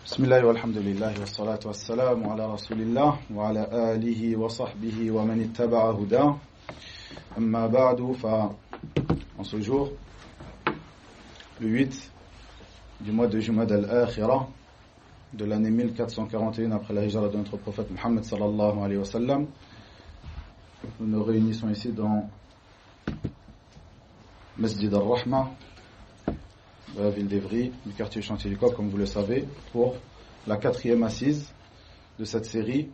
بسم الله والحمد لله والصلاة والسلام على رسول الله وعلى آله وصحبه ومن اتبع هداه أما بعد en ce jour le 8 du mois de Jumad al-Akhira de l'année 1441 après la hijra de notre prophète Muhammad sallallahu alayhi wa sallam, nous nous réunissons ici dans Masjid al-Rahma de la ville d'Evry, du quartier Chantier du Coq, comme vous le savez, pour la 4e assise de cette série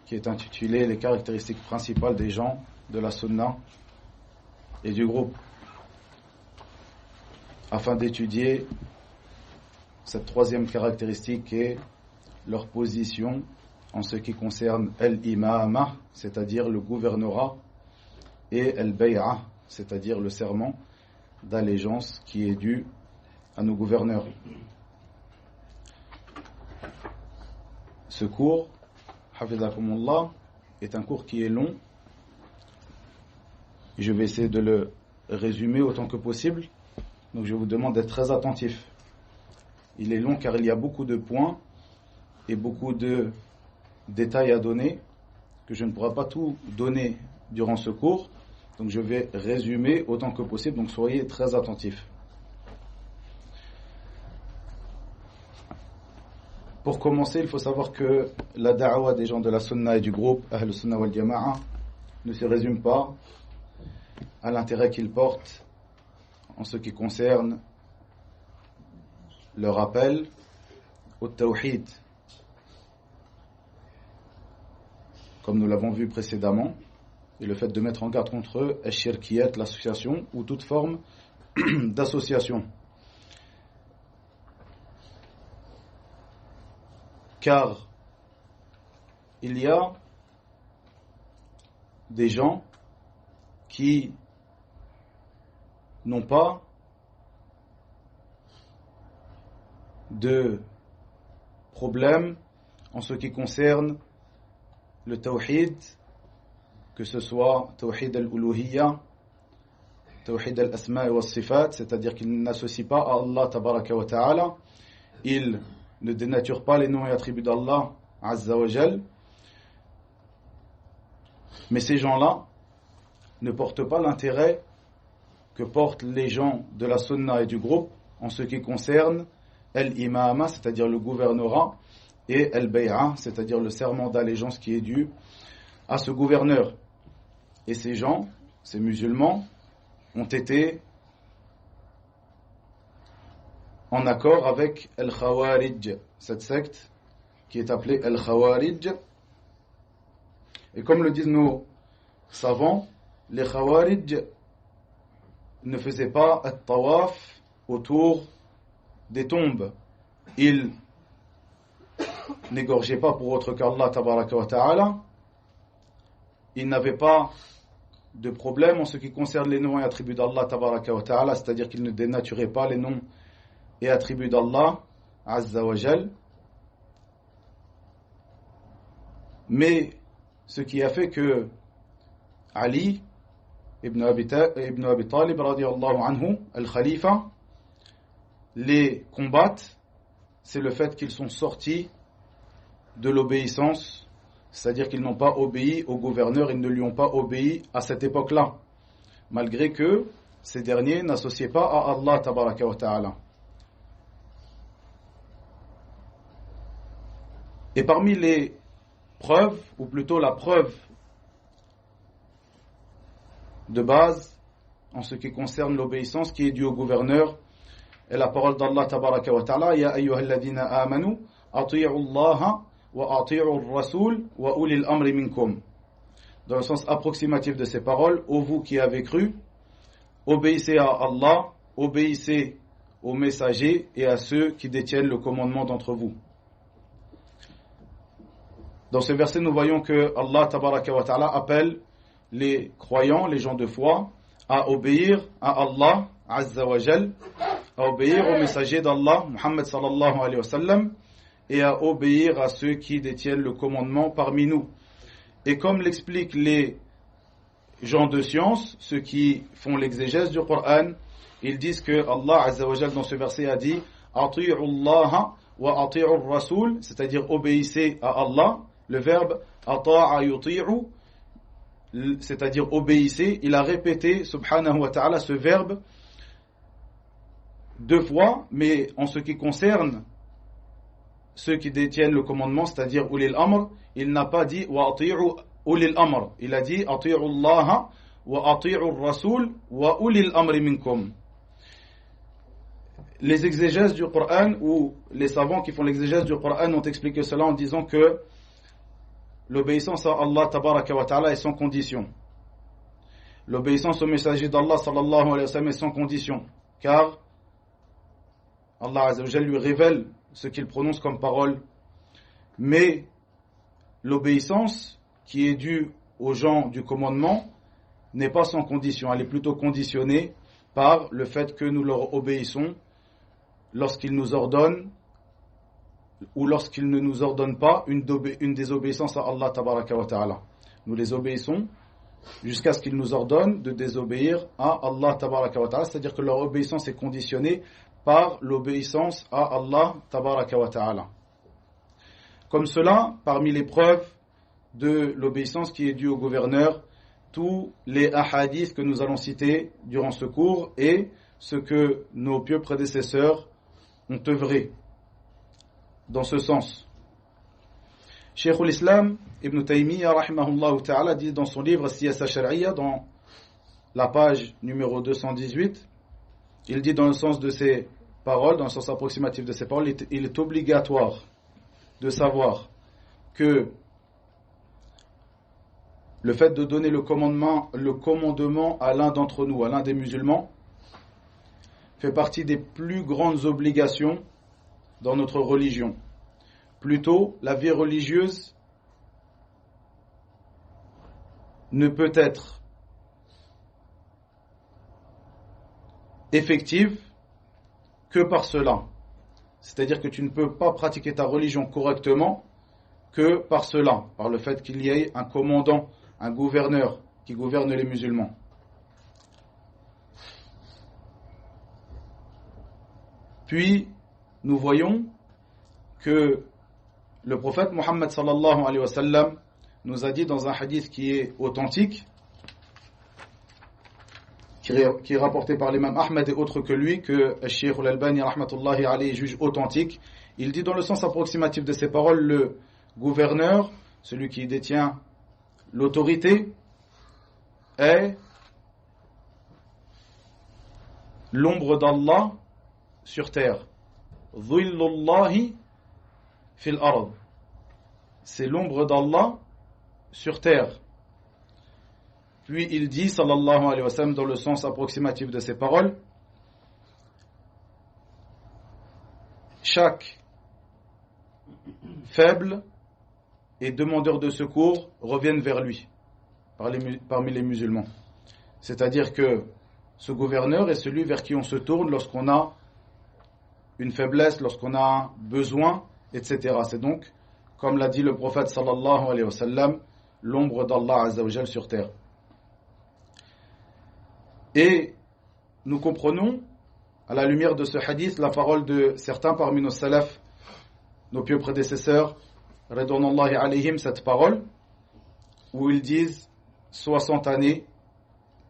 qui est intitulée Les caractéristiques principales des gens de la Sunna et du groupe, afin d'étudier cette 3e caractéristique et leur position en ce qui concerne al-imama, c'est-à-dire le gouvernorat, et al-bay'a, c'est-à-dire le serment d'allégeance qui est dû à nos gouverneurs. Ce cours, Hafizakumullah, est un cours qui est long. Je vais essayer de le résumer autant que possible. Donc je vous demande d'être très attentifs. Il est long car il y a beaucoup de points et beaucoup de détails à donner que je ne pourrai pas tout donner durant ce cours. Donc je vais résumer autant que possible. Donc soyez très attentifs. Pour commencer, il faut savoir que la da'wa des gens de la Sunna et du groupe Ahl Sunna wal Jama'a ne se résume pas à l'intérêt qu'ils portent en ce qui concerne leur appel au tawhid, comme nous l'avons vu précédemment, et le fait de mettre en garde contre al-shirkiyat, l'association, ou toute forme d'association. Car il y a des gens qui n'ont pas de problème en ce qui concerne le tawhid, que ce soit tawhid al-uluhiyya, tawhid al-asma' wa sifat, c'est-à-dire qu'ils n'associent pas à Allah tabaraka wa ta'ala, ils ne dénaturent pas les noms et attributs d'Allah Azza wa Jal, mais ces gens-là ne portent pas l'intérêt que portent les gens de la Sunna et du groupe en ce qui concerne al-imama, c'est-à-dire le gouvernorat, et al-bay'a, c'est-à-dire le serment d'allégeance qui est dû à ce gouverneur. Et ces gens, ces musulmans, ont été en accord avec Al-Khawarij, cette secte qui est appelée Al-Khawarij. Et comme le disent nos savants, les Khawarij ne faisaient pas at-tawaf autour des tombes. Ils n'égorgeaient pas pour autre qu'Allah tabaraka wa ta'ala. Ils n'avaient pas de problème en ce qui concerne les noms et attributs d'Allah tabaraka wa ta'ala, c'est-à-dire qu'ils ne dénaturaient pas les noms et attributs d'Allah Azza wa Jal. Mais ce qui a fait que Ali ibn Abi Talib radiyallahu anhu, al-Khalifa, les combattent, c'est le fait qu'ils sont sortis de l'obéissance, c'est-à-dire qu'ils n'ont pas obéi au gouverneur, ils ne lui ont pas obéi à cette époque-là, malgré que ces derniers n'associaient pas à Allah tabaraka wa ta'ala. Et parmi les preuves, ou plutôt la preuve de base en ce qui concerne l'obéissance qui est due au gouverneur, est la parole d'Allah tabaraka wa ta'ala: Ya ayyuhalladhina amanu ati'u Allah wa ati'u ar-rasul wa ulil amri minkum. Dans le sens approximatif de ces paroles, ô vous qui avez cru, obéissez à Allah, obéissez aux messagers et à ceux qui détiennent le commandement d'entre vous. Dans ce verset, nous voyons que Allah tabaraka wa ta'ala appelle les croyants, les gens de foi, à obéir à Allah Azza wa Jal, à obéir aux messagers d'Allah, Muhammad sallallahu alayhi wa sallam, et à obéir à ceux qui détiennent le commandement parmi nous. Et comme l'expliquent les gens de science, ceux qui font l'exégèse du Coran, ils disent que Allah Azza wa Jal dans ce verset a dit: Ati'u Allah wa ati'u rasoul, c'est-à-dire obéissez à Allah. Le verbe ata'a yuti'u, c'est-à-dire obéissez. Il a répété, subhanahu wa ta'ala, ce verbe 2 fois, mais en ce qui concerne ceux qui détiennent le commandement, c'est-à-dire ulil amr, il n'a pas dit wa ati'u ulil amr. Il a dit ati'u Allah wa ati'u rasoul wa ulil amri minkum. Les exégèses du Coran ou les savants qui font l'exégèse du Coran ont expliqué cela en disant que l'obéissance à Allah tabaraka wa ta'ala est sans condition. L'obéissance au messager d'Allah sallallahu alayhi wa sallam est sans condition, car Allah azza wa jalla lui révèle ce qu'il prononce comme parole. Mais l'obéissance qui est due aux gens du commandement n'est pas sans condition, elle est plutôt conditionnée par le fait que nous leur obéissons lorsqu'ils nous ordonnent ou lorsqu'ils ne nous ordonnent pas une désobéissance à Allah tabaraka wa ta'ala. Nous les obéissons jusqu'à ce qu'ils nous ordonnent de désobéir à Allah tabaraka wa ta'ala, c'est-à-dire que leur obéissance est conditionnée par l'obéissance à Allah tabaraka wa ta'ala. Comme cela, parmi les preuves de l'obéissance qui est due au gouverneur, tous les ahadiths que nous allons citer durant ce cours et ce que nos pieux prédécesseurs ont œuvré dans ce sens. Cheikh al-Islam Ibn Taymiyyah rahimahullah ta'ala dit dans son livre Siyasa Shar'iyya, dans la page numéro 218, il dit dans le sens de ses paroles, dans le sens approximatif de ses paroles, il est obligatoire de savoir que le fait de donner le commandement à l'un d'entre nous, à l'un des musulmans, fait partie des plus grandes obligations dans notre religion. Plutôt, la vie religieuse ne peut être effective que par cela. C'est-à-dire que tu ne peux pas pratiquer ta religion correctement que par cela, par le fait qu'il y ait un commandant, un gouverneur qui gouverne les musulmans. Puis, nous voyons que le prophète Mohammed sallallahu alayhi wa sallam nous a dit dans un hadith qui est authentique, qui est rapporté par l'imam Ahmed et autres que lui, que Cheikh al-Albani rahmatullahi alayhi juge authentique. Il dit dans le sens approximatif de ses paroles, le gouverneur, celui qui détient l'autorité, est l'ombre d'Allah sur terre. Dhillullahi fil ard. C'est l'ombre d'Allah sur terre. Puis il dit, sallallahu alayhi wa sallam, dans le sens approximatif de ses paroles, chaque faible et demandeur de secours reviennent vers lui, parmi les musulmans. C'est-à-dire que ce gouverneur est celui vers qui on se tourne lorsqu'on a une faiblesse, lorsqu'on a un besoin, etc. C'est donc, comme l'a dit le prophète sallallahu alayhi wa sallam, l'ombre d'Allah azza wa jal sur terre. Et nous comprenons, à la lumière de ce hadith, la parole de certains parmi nos salafs, nos pieux prédécesseurs, Ridwanullahi alayhim, cette parole, où ils disent 60 années,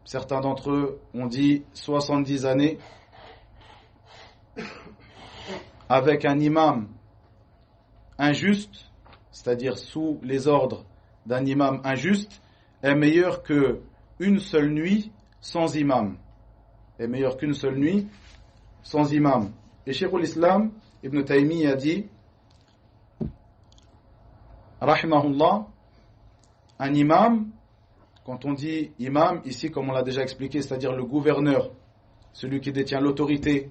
certains d'entre eux ont dit 70 années, avec un imam injuste, c'est-à-dire sous les ordres d'un imam injuste, est meilleur que une seule nuit sans imam. Est meilleur qu'une seule nuit sans imam. Et Cheikh al-Islam Ibn Taymiyyah a dit, rahimahullah, un imam, quand on dit imam, ici comme on l'a déjà expliqué, c'est-à-dire le gouverneur, celui qui détient l'autorité,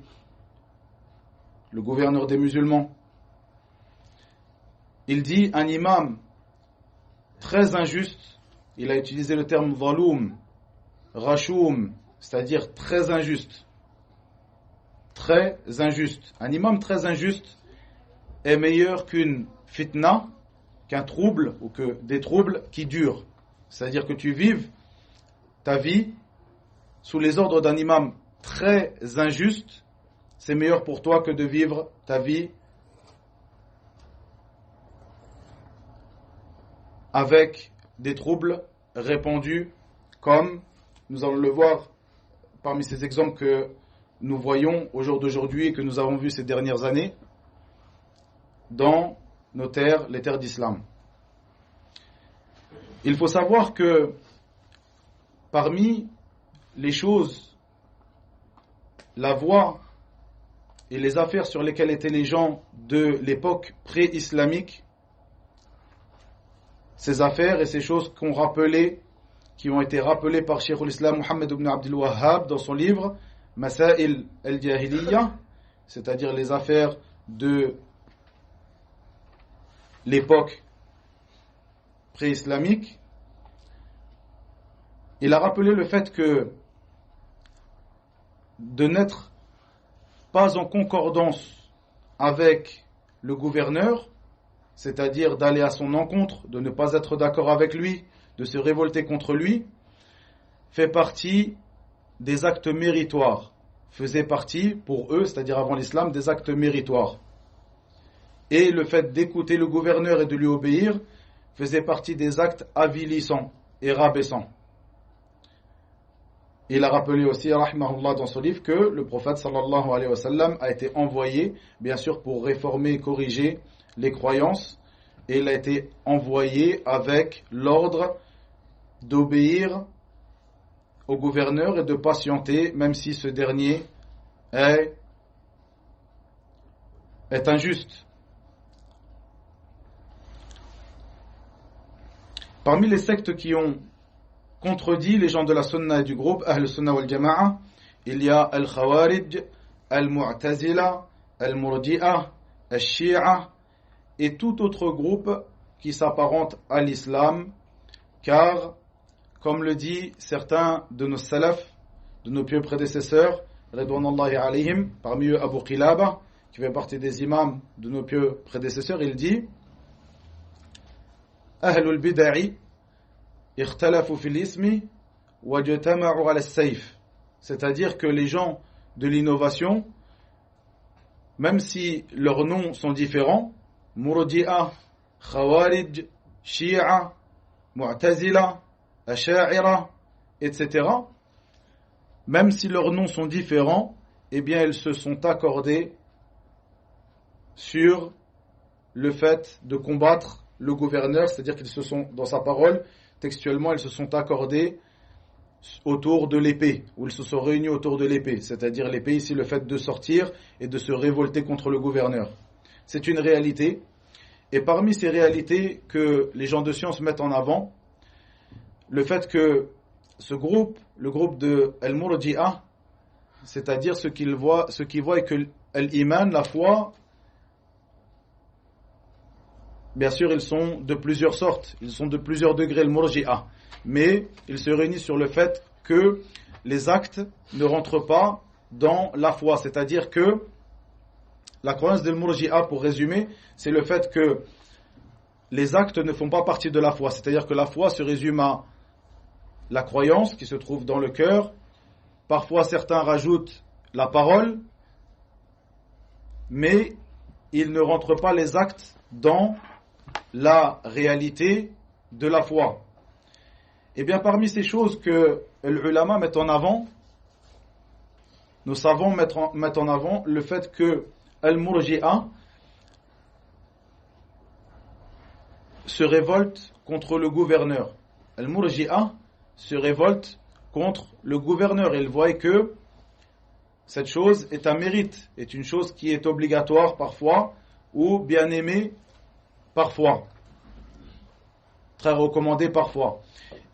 le gouverneur des musulmans, il dit un imam très injuste, il a utilisé le terme zaloum, rashoum, c'est-à-dire très injuste. Très injuste. Un imam très injuste est meilleur qu'une fitna, qu'un trouble ou que des troubles qui durent. C'est-à-dire que tu vives ta vie sous les ordres d'un imam très injuste, c'est meilleur pour toi que de vivre ta vie avec des troubles répandus, comme nous allons le voir parmi ces exemples que nous voyons au jour d'aujourd'hui et que nous avons vus ces dernières années dans nos terres, les terres d'islam. Il faut savoir que parmi les choses, la voie et les affaires sur lesquelles étaient les gens de l'époque pré-islamique, ces affaires et ces choses qui ont été rappelées par Cheikh al-Islam Muhammad ibn Abdul Wahhab dans son livre Masail al-Jahiliya, c'est-à-dire les affaires de l'époque pré-islamique. Il a rappelé le fait que de n'être pas en concordance avec le gouverneur, c'est-à-dire d'aller à son encontre, de ne pas être d'accord avec lui, de se révolter contre lui, fait partie des actes méritoires, faisait partie pour eux, c'est-à-dire avant l'islam, des actes méritoires. Et le fait d'écouter le gouverneur et de lui obéir faisait partie des actes avilissants et rabaissants. Il a rappelé aussi, rahimahullah, dans son livre, que le prophète sallallahu alayhi wa sallam a été envoyé, bien sûr, pour réformer et corriger les croyances, et il a été envoyé avec l'ordre d'obéir au gouverneur et de patienter, même si ce dernier est injuste. Parmi les sectes qui ont contredit les gens de la sunna et du groupe Ahl Sunna wal Jama'a, il y a Al-Khawarij, Al-Mu'tazila, Al-Murji'a, Al-Shi'a et tout autre groupe qui s'apparente à l'islam, car, comme le dit certains de nos salaf, de nos pieux prédécesseurs, Ridwanullahi alayhim, parmi eux Abu Qilaba, qui fait partie des imams de nos pieux prédécesseurs, il dit Ahlul Bid'i ikhtalafu fil ismi wajtama'u ala as-sayf, c'est-à-dire que les gens de l'innovation, même si leurs noms sont différents, Murji'a, Khawarij, Shi'a, Mu'tazila, Asha'ira, etc., même si leurs noms sont différents, eh bien ils se sont accordés sur le fait de combattre le gouverneur, c'est-à-dire qu'ils se sont, dans sa parole, textuellement, ils se sont accordés autour de l'épée, ou ils se sont réunis autour de l'épée, c'est-à-dire l'épée ici, le fait de sortir et de se révolter contre le gouverneur. C'est une réalité, et parmi ces réalités que les gens de science mettent en avant, le fait que ce groupe, le groupe de Al-Murji'a, c'est-à-dire ce qu'ils voient est que l'iman, la foi, bien sûr, ils sont de plusieurs sortes, ils sont de plusieurs degrés, le Murji'a, mais ils se réunissent sur le fait que les actes ne rentrent pas dans la foi, c'est-à-dire que la croyance del Murji'a, pour résumer, c'est le fait que les actes ne font pas partie de la foi, c'est-à-dire que la foi se résume à la croyance qui se trouve dans le cœur. Parfois certains rajoutent la parole, mais ils ne rentrent pas les actes dans la réalité de la foi. Et bien parmi ces choses que l'ulama met en avant, nous savons mettre en avant le fait que Al-Murji'a se révolte contre le gouverneur. Al-Murji'a se révolte contre le gouverneur. Il voit que cette chose est un mérite, est une chose qui est obligatoire parfois ou bien aimée parfois, très recommandée parfois.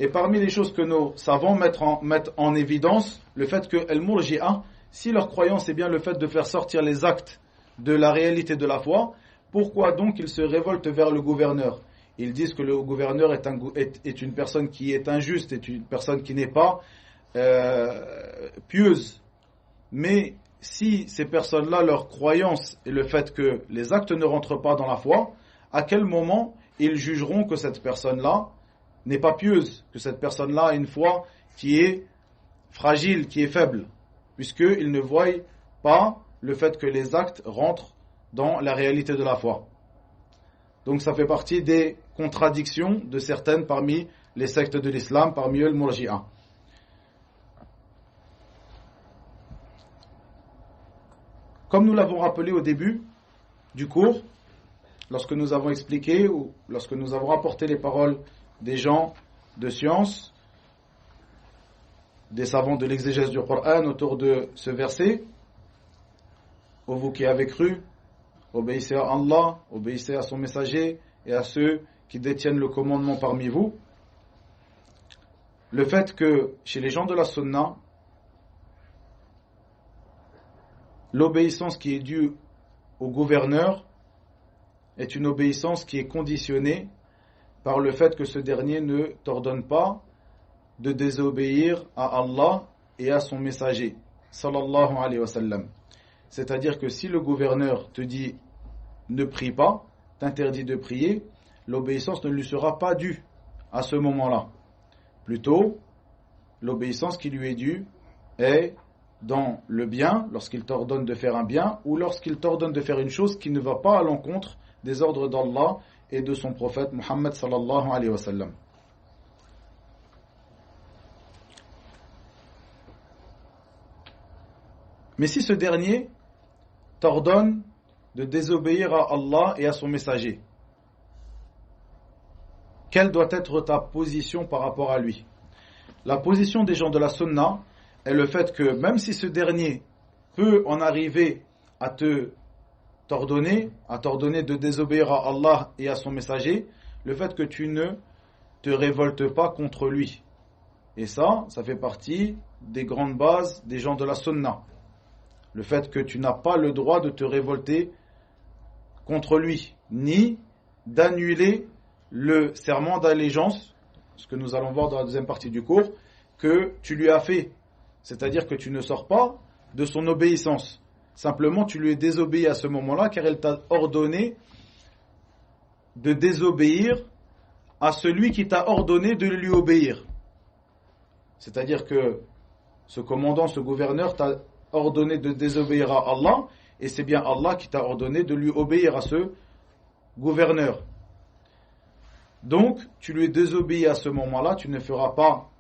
Et parmi les choses que nos savants mettent en évidence, le fait que Al-Murji'a, si leur croyance est bien le fait de faire sortir les actes de la réalité de la foi, pourquoi donc ils se révoltent vers le gouverneur? Ils disent que le gouverneur est une personne qui est injuste, est une personne qui n'est pas pieuse. Mais si ces personnes-là, leur croyance est le fait que les actes ne rentrent pas dans la foi, à quel moment ils jugeront que cette personne-là n'est pas pieuse, que cette personne-là a une foi qui est fragile, qui est faible, puisqu'ils ne voient pas le fait que les actes rentrent dans la réalité de la foi. Donc ça fait partie des contradictions de certaines parmi les sectes de l'islam, parmi eux le Murji'a. Comme nous l'avons rappelé au début du cours, lorsque nous avons expliqué ou lorsque nous avons rapporté les paroles des gens de science, des savants de l'exégèse du Coran autour de ce verset, ô vous qui avez cru, obéissez à Allah, obéissez à son messager et à ceux qui détiennent le commandement parmi vous. Le fait que chez les gens de la Sunna, l'obéissance qui est due au gouverneur est une obéissance qui est conditionnée par le fait que ce dernier ne t'ordonne pas de désobéir à Allah et à son messager, sallallahu alayhi wa sallam. C'est-à-dire que si le gouverneur te dit ne prie pas, t'interdit de prier, l'obéissance ne lui sera pas due à ce moment-là. Plutôt, l'obéissance qui lui est due est dans le bien, lorsqu'il t'ordonne de faire un bien, ou lorsqu'il t'ordonne de faire une chose qui ne va pas à l'encontre des ordres d'Allah et de son prophète Muhammad sallallahu alayhi wa sallam. Mais si ce dernier t'ordonne de désobéir à Allah et à son messager, quelle doit être ta position par rapport à lui? La position des gens de la Sunna est le fait que même si ce dernier peut en arriver à t'ordonner de désobéir à Allah et à son messager, le fait que tu ne te révoltes pas contre lui. Et ça fait partie des grandes bases des gens de la Sunna. Le fait que tu n'as pas le droit de te révolter contre lui, ni d'annuler le serment d'allégeance, ce que nous allons voir dans la deuxième partie du cours, que tu lui as fait. C'est-à-dire que tu ne sors pas de son obéissance. Simplement, tu lui es désobéi à ce moment-là, car elle t'a ordonné de désobéir à celui qui t'a ordonné de lui obéir. C'est-à-dire que ce commandant, ce gouverneur t'a ordonné de désobéir à Allah, et c'est bien Allah qui t'a ordonné de lui obéir à ce gouverneur. Donc, tu lui es désobéi à ce moment-là, tu ne feras pas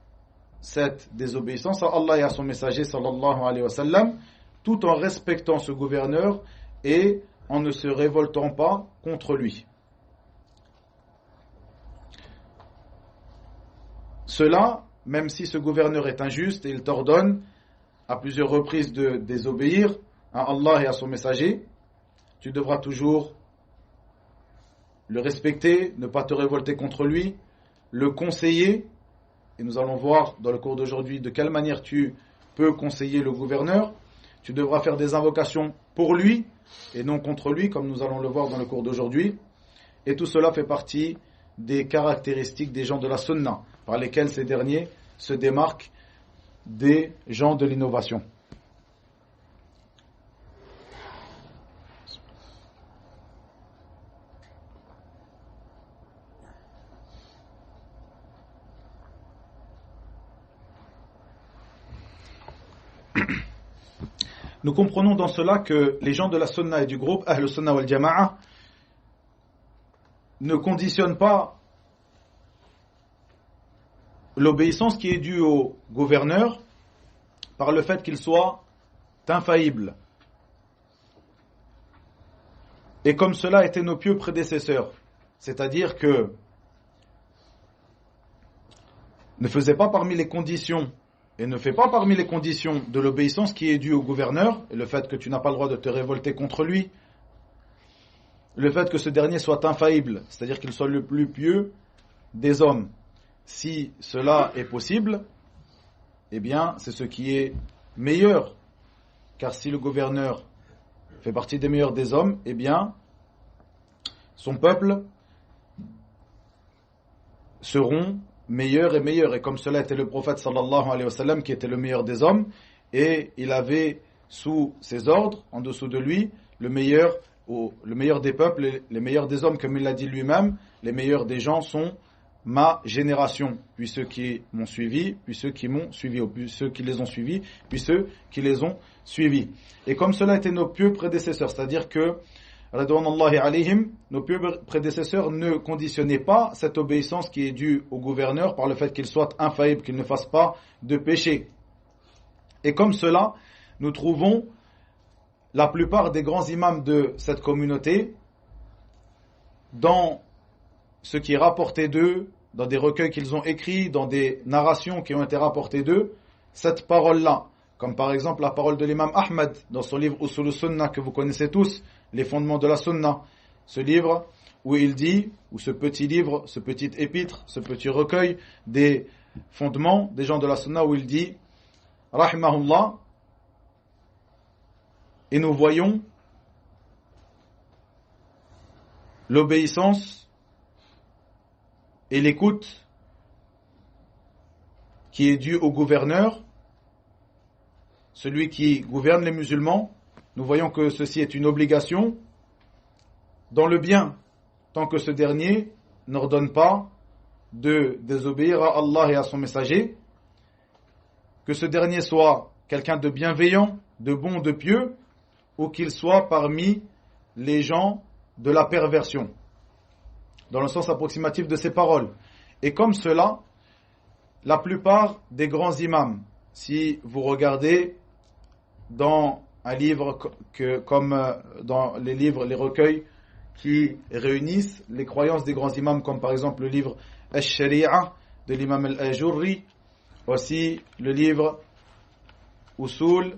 cette désobéissance à Allah et à son messager sallallahu alayhi wa sallam, tout en respectant ce gouverneur et en ne se révoltant pas contre lui. Cela, même si ce gouverneur est injuste et il t'ordonne à plusieurs reprises de désobéir à Allah et à son messager, tu devras toujours le respecter, ne pas te révolter contre lui, le conseiller, et nous allons voir dans le cours d'aujourd'hui de quelle manière tu peux conseiller le gouverneur. Tu devras faire des invocations pour lui et non contre lui, comme nous allons le voir dans le cours d'aujourd'hui. Et tout cela fait partie des caractéristiques des gens de la Sunna, par lesquelles ces derniers se démarquent des gens de l'innovation. Nous comprenons dans cela que les gens de la Sunna et du groupe Ahl Sunna wal Jama'a ne conditionnent pas l'obéissance qui est due au gouverneur par le fait qu'il soit infaillible. Et comme cela étaient nos pieux prédécesseurs, c'est-à-dire que ne faisait pas parmi les conditions et ne fait pas parmi les conditions de l'obéissance qui est due au gouverneur, et le fait que tu n'as pas le droit de te révolter contre lui, le fait que ce dernier soit infaillible, c'est-à-dire qu'il soit le plus pieux des hommes. Si cela est possible, eh bien, c'est ce qui est meilleur. Car si le gouverneur fait partie des meilleurs des hommes, eh bien, son peuple seront meilleurs et meilleurs. Et comme cela était le prophète sallallahu alayhi wa sallam, qui était le meilleur des hommes, et il avait sous ses ordres, en dessous de lui, le meilleur des peuples et les meilleurs des hommes, comme il l'a dit lui-même, les meilleurs des gens sont ma génération, puis ceux qui m'ont suivi, puis ceux qui m'ont suivi, puis ceux qui les ont suivis, puis ceux qui les ont suivis. Et comme cela était nos pieux prédécesseurs, c'est-à-dire que radouanallahi alayhim, nos pieux prédécesseurs ne conditionnaient pas cette obéissance qui est due au gouverneur par le fait qu'il soit infaillible, qu'il ne fasse pas de péché. Et comme cela, nous trouvons la plupart des grands imams de cette communauté dans ce qui est rapporté d'eux, dans des recueils qu'ils ont écrits, dans des narrations qui ont été rapportées d'eux, cette parole-là. Comme par exemple la parole de l'imam Ahmed dans son livre Usul Sunnah que vous connaissez tous, les fondements de la Sunna. Ce livre où il dit, ou ce petit livre, ce petit épître, ce petit recueil des fondements des gens de la Sunna où il dit Rahimahullah, et nous voyons l'obéissance et l'écoute qui est due au gouverneur, celui qui gouverne les musulmans. Nous voyons que ceci est une obligation dans le bien, tant que ce dernier n'ordonne pas de désobéir à Allah et à son messager, que ce dernier soit quelqu'un de bienveillant, de bon, de pieux, ou qu'il soit parmi les gens de la perversion, dans le sens approximatif de ces paroles. Et comme cela, la plupart des grands imams, si vous regardez dans un livre comme dans les livres, les recueils qui réunissent les croyances des grands imams, comme par exemple le livre Al-Shari'a de l'imam Al-Ajurri, aussi le livre Usul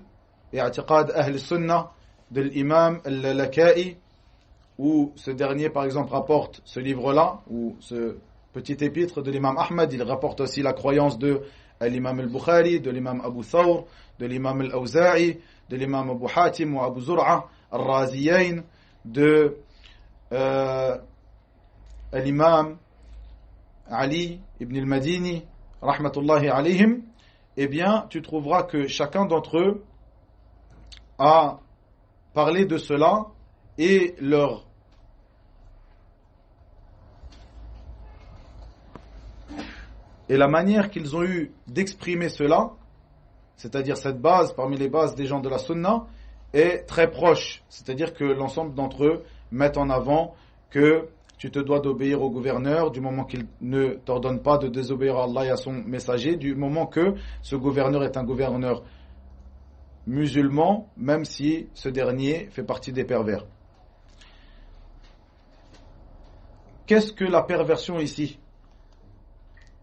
et Atiqad Ahl Sunnah de l'imam Al-Laka'i, où ce dernier par exemple rapporte ce livre-là, ou ce petit épître de l'imam Ahmed, il rapporte aussi la croyance de l'imam Al-Bukhari, de l'imam Abu Thawr, de l'imam Al-Awza'i, de l'imam Abu Hatim ou Abu Zur'a, Al-Raziyayn, de l'imam Ali ibn al-Madini, rahmatullahi alayhim. Eh bien, tu trouveras que chacun d'entre eux a parlé de cela et la manière qu'ils ont eu d'exprimer cela, c'est-à-dire cette base parmi les bases des gens de la Sunna, est très proche. C'est-à-dire que l'ensemble d'entre eux mettent en avant que tu te dois d'obéir au gouverneur du moment qu'il ne t'ordonne pas de désobéir à Allah et à son messager, du moment que ce gouverneur est un gouverneur musulman, même si ce dernier fait partie des pervers. Qu'est-ce que la perversion ici ?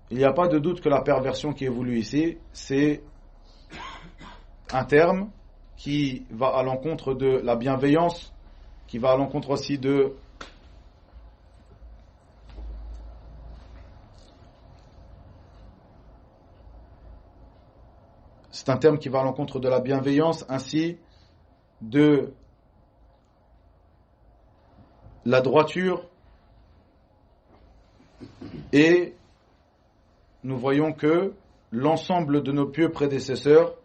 Il n'y a pas de doute que la perversion qui est voulue ici, c'est un terme qui va à l'encontre de la bienveillance, qui va à l'encontre aussi de c'est un terme qui va à l'encontre de la bienveillance, ainsi de la droiture, et nous voyons que l'ensemble de nos pieux prédécesseurs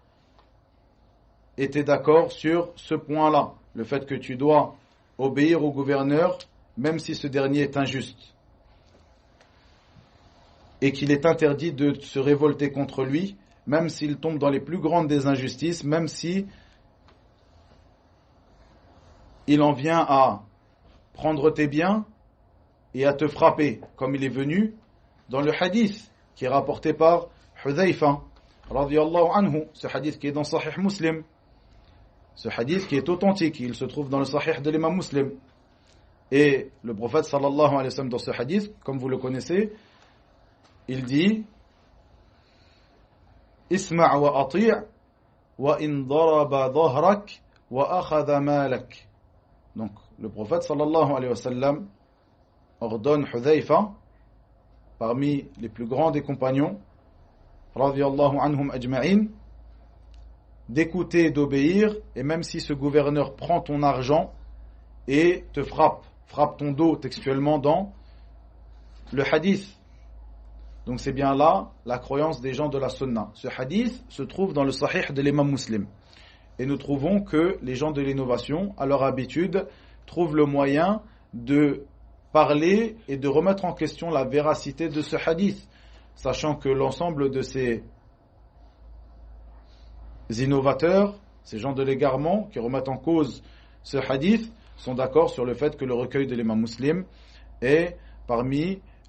étaient d'accord sur ce point-là, le fait que tu dois obéir au gouverneur même si ce dernier est injuste, et qu'il est interdit de se révolter contre lui même s'il tombe dans les plus grandes des injustices, même si il en vient à prendre tes biens et à te frapper, comme il est venu dans le hadith qui est rapporté par Hudhayfa radiyallahu anhu, ce hadith qui est dans Sahih Muslim, ce hadith qui est authentique, il se trouve dans le Sahih de l'imam Muslim. Et le prophète sallallahu alayhi wa sallam dans ce hadith, comme vous le connaissez, il dit Isma' wa ati' wa in daraba dhahrak wa akhadha malak. Donc le prophète sallallahu alayhi wa sallam ordonne Hudhayfa, parmi les plus grands des compagnons radiyallahu anhum ajma'in, d'écouter et d'obéir, et même si ce gouverneur prend ton argent et te frappe ton dos textuellement dans le hadith. Donc c'est bien là la croyance des gens de la Sunna. Ce hadith se trouve dans le Sahih de l'imam Muslim. Et nous trouvons que les gens de l'innovation, à leur habitude, trouvent le moyen de parler et de remettre en question la véracité de ce hadith, sachant que l'ensemble de ces innovateurs, ces gens de l'égarement qui remettent en cause ce hadith, sont d'accord sur le fait que le recueil de l'imam Muslim est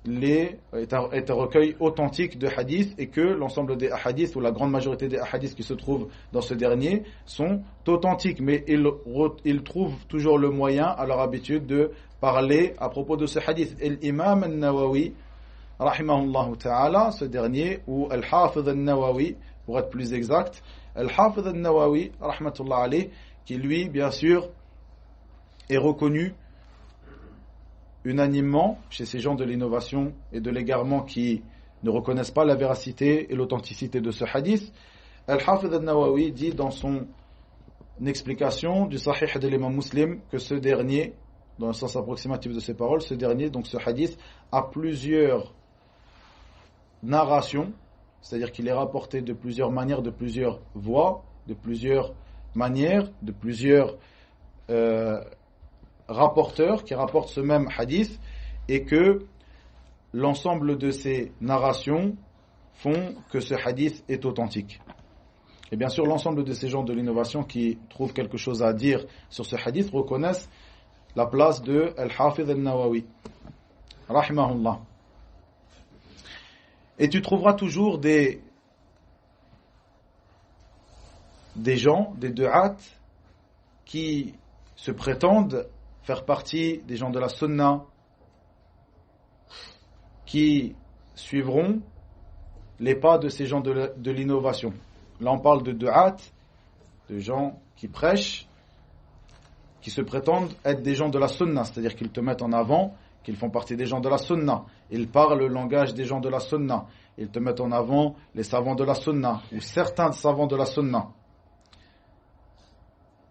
est un recueil authentique de hadith et que l'ensemble des hadiths ou la grande majorité des hadiths qui se trouvent dans ce dernier sont authentiques, mais ils trouvent toujours le moyen à leur habitude de parler à propos de ce hadith. Et l'imam al-Nawawi rahimahullah ta'ala, ce dernier, ou al-Hafiz al-Nawawi pour être plus exact, al-Hafiz al-Nawawi rahmatullah alayh, qui lui bien sûr est reconnu unanimement chez ces gens de l'innovation et de l'égarement qui ne reconnaissent pas la véracité et l'authenticité de ce hadith. Al-Hafidh al-Nawawi dit dans son explication du Sahih de l'imam Muslim que ce dernier, dans le sens approximatif de ses paroles, ce dernier, donc ce hadith, a plusieurs narrations, c'est-à-dire qu'il est rapporté de plusieurs manières, de plusieurs voies, de plusieurs manières, de plusieurs rapporteurs qui rapportent ce même hadith, et que l'ensemble de ces narrations font que ce hadith est authentique. Et bien sûr, l'ensemble de ces gens de l'innovation qui trouvent quelque chose à dire sur ce hadith reconnaissent la place de Al-Hafidh al-Nawawi rahimahullah. Et tu trouveras toujours des gens, des du'at qui se prétendent faire partie des gens de la sunna, qui suivront les pas de ces gens de l'innovation. Là on parle de du'at, de gens qui prêchent, qui se prétendent être des gens de la sunna, c'est-à-dire qu'ils te mettent en avant qu'ils font partie des gens de la sunna. Ils parlent le langage des gens de la sunna. Ils te mettent en avant les savants de la sunna, ou certains savants de la sunna.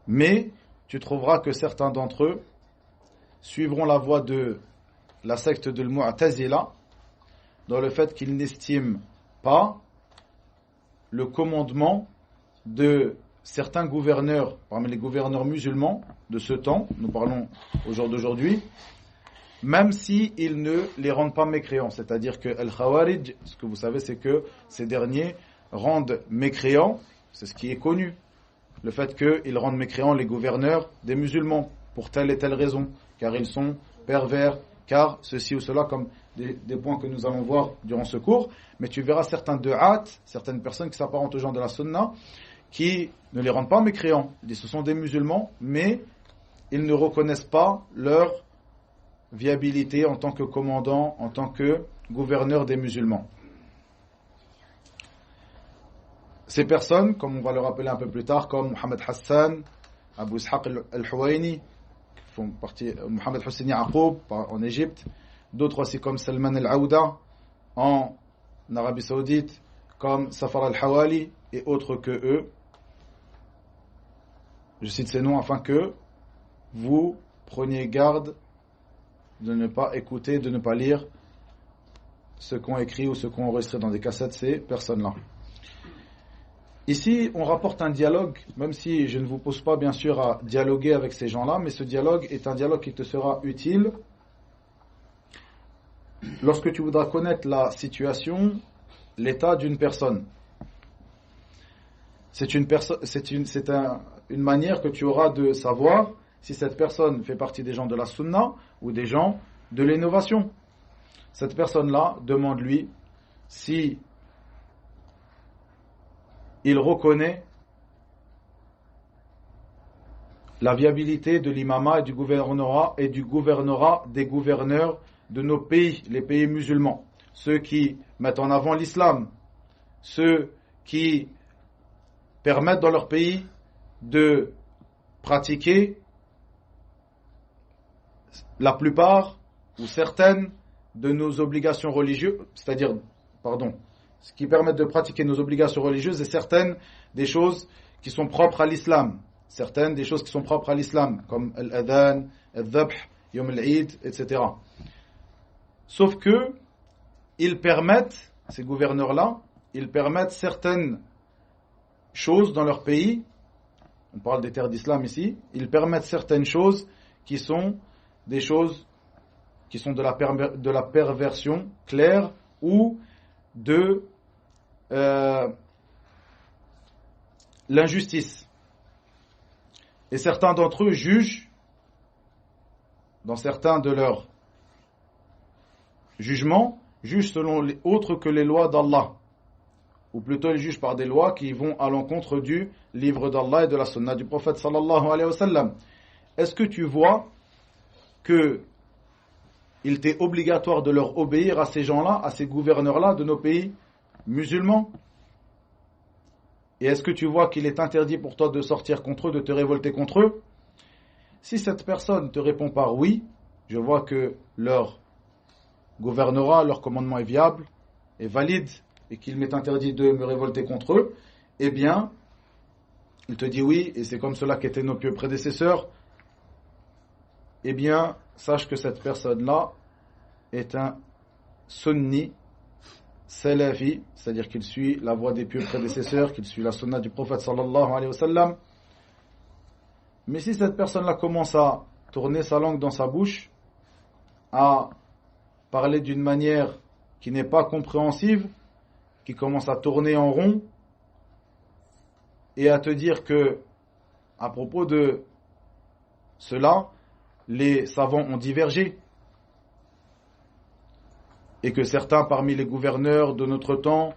Mais tu trouveras que certains d'entre eux suivront la voie de la secte de l'Mu'tazila dans le fait qu'ils n'estiment pas le commandement de certains gouverneurs, parmi les gouverneurs musulmans de ce temps, nous parlons au jour d'aujourd'hui, même s'ils ne les rendent pas mécréants. C'est-à-dire que Al-Khawarij, ce que vous savez, c'est que ces derniers rendent mécréants, c'est ce qui est connu, le fait qu'ils rendent mécréants les gouverneurs des musulmans, pour telle et telle raison, car ils sont pervers, car ceci ou cela, comme des points que nous allons voir durant ce cours. Mais tu verras certains du'at, certaines personnes qui s'apparentent aux gens de la sunna, qui ne les rendent pas mécréants. Ils disent ce sont des musulmans, mais ils ne reconnaissent pas leur viabilité en tant que commandant, en tant que gouverneur des musulmans. Ces personnes, comme on va le rappeler un peu plus tard, comme Mohamed Hassan, Abu Ishaq al-Huwaini, qui font partie, Mohamed Hussein Yaqub en Égypte, d'autres aussi comme Salman al-Aouda en Arabie Saoudite, comme Safar al-Hawali et autres que eux. Je cite ces noms afin que vous preniez garde de ne pas écouter, de ne pas lire ce qu'ont écrit ou ce qu'ont enregistré dans des cassettes ces personnes-là. Ici, on rapporte un dialogue, même si je ne vous pose pas bien sûr à dialoguer avec ces gens-là, mais ce dialogue est un dialogue qui te sera utile lorsque tu voudras connaître la situation, l'état d'une personne. C'est une manière que tu auras de savoir si cette personne fait partie des gens de la sunna ou des gens de l'innovation. Cette personne-là, demande-lui si il reconnaît la viabilité de l'imama et du gouvernorat des gouverneurs de nos pays, les pays musulmans, ceux qui mettent en avant l'islam, ceux qui permettent dans leur pays de pratiquer la plupart ou certaines de nos obligations religieuses, ce qui permet de pratiquer nos obligations religieuses et certaines des choses qui sont propres à l'islam. Certaines des choses qui sont propres à l'islam, comme l'adhan, al-dhabh, yom al-eid, etc. Sauf que, ils permettent, ces gouverneurs-là, ils permettent certaines choses dans leur pays, on parle des terres d'islam ici, ils permettent certaines choses qui sont des choses qui sont de la perversion claire ou de l'injustice. Et certains d'entre eux jugent dans certains de leurs jugements, jugent selon les autres que les lois d'Allah. Ou plutôt, ils jugent par des lois qui vont à l'encontre du livre d'Allah et de la sunna du prophète sallallahu alayhi wa sallam. Est-ce que tu vois que il t'est obligatoire de leur obéir à ces gens-là, à ces gouverneurs-là de nos pays musulmans? Et est-ce que tu vois qu'il est interdit pour toi de sortir contre eux, de te révolter contre eux? Si cette personne te répond par oui, je vois que leur gouvernorat, leur commandement est viable, est valide, et qu'il m'est interdit de me révolter contre eux, eh bien, il te dit oui, et c'est comme cela qu'étaient nos pieux prédécesseurs, eh bien, sache que cette personne-là est un sunni salafi, c'est-à-dire qu'il suit la voie des pieux prédécesseurs, qu'il suit la sunna du prophète sallallahu alayhi wa sallam. Mais si cette personne-là commence à tourner sa langue dans sa bouche, à parler d'une manière qui n'est pas compréhensive, qui commence à tourner en rond, et à te dire que, à propos de cela, les savants ont divergé, et que certains parmi les gouverneurs de notre temps,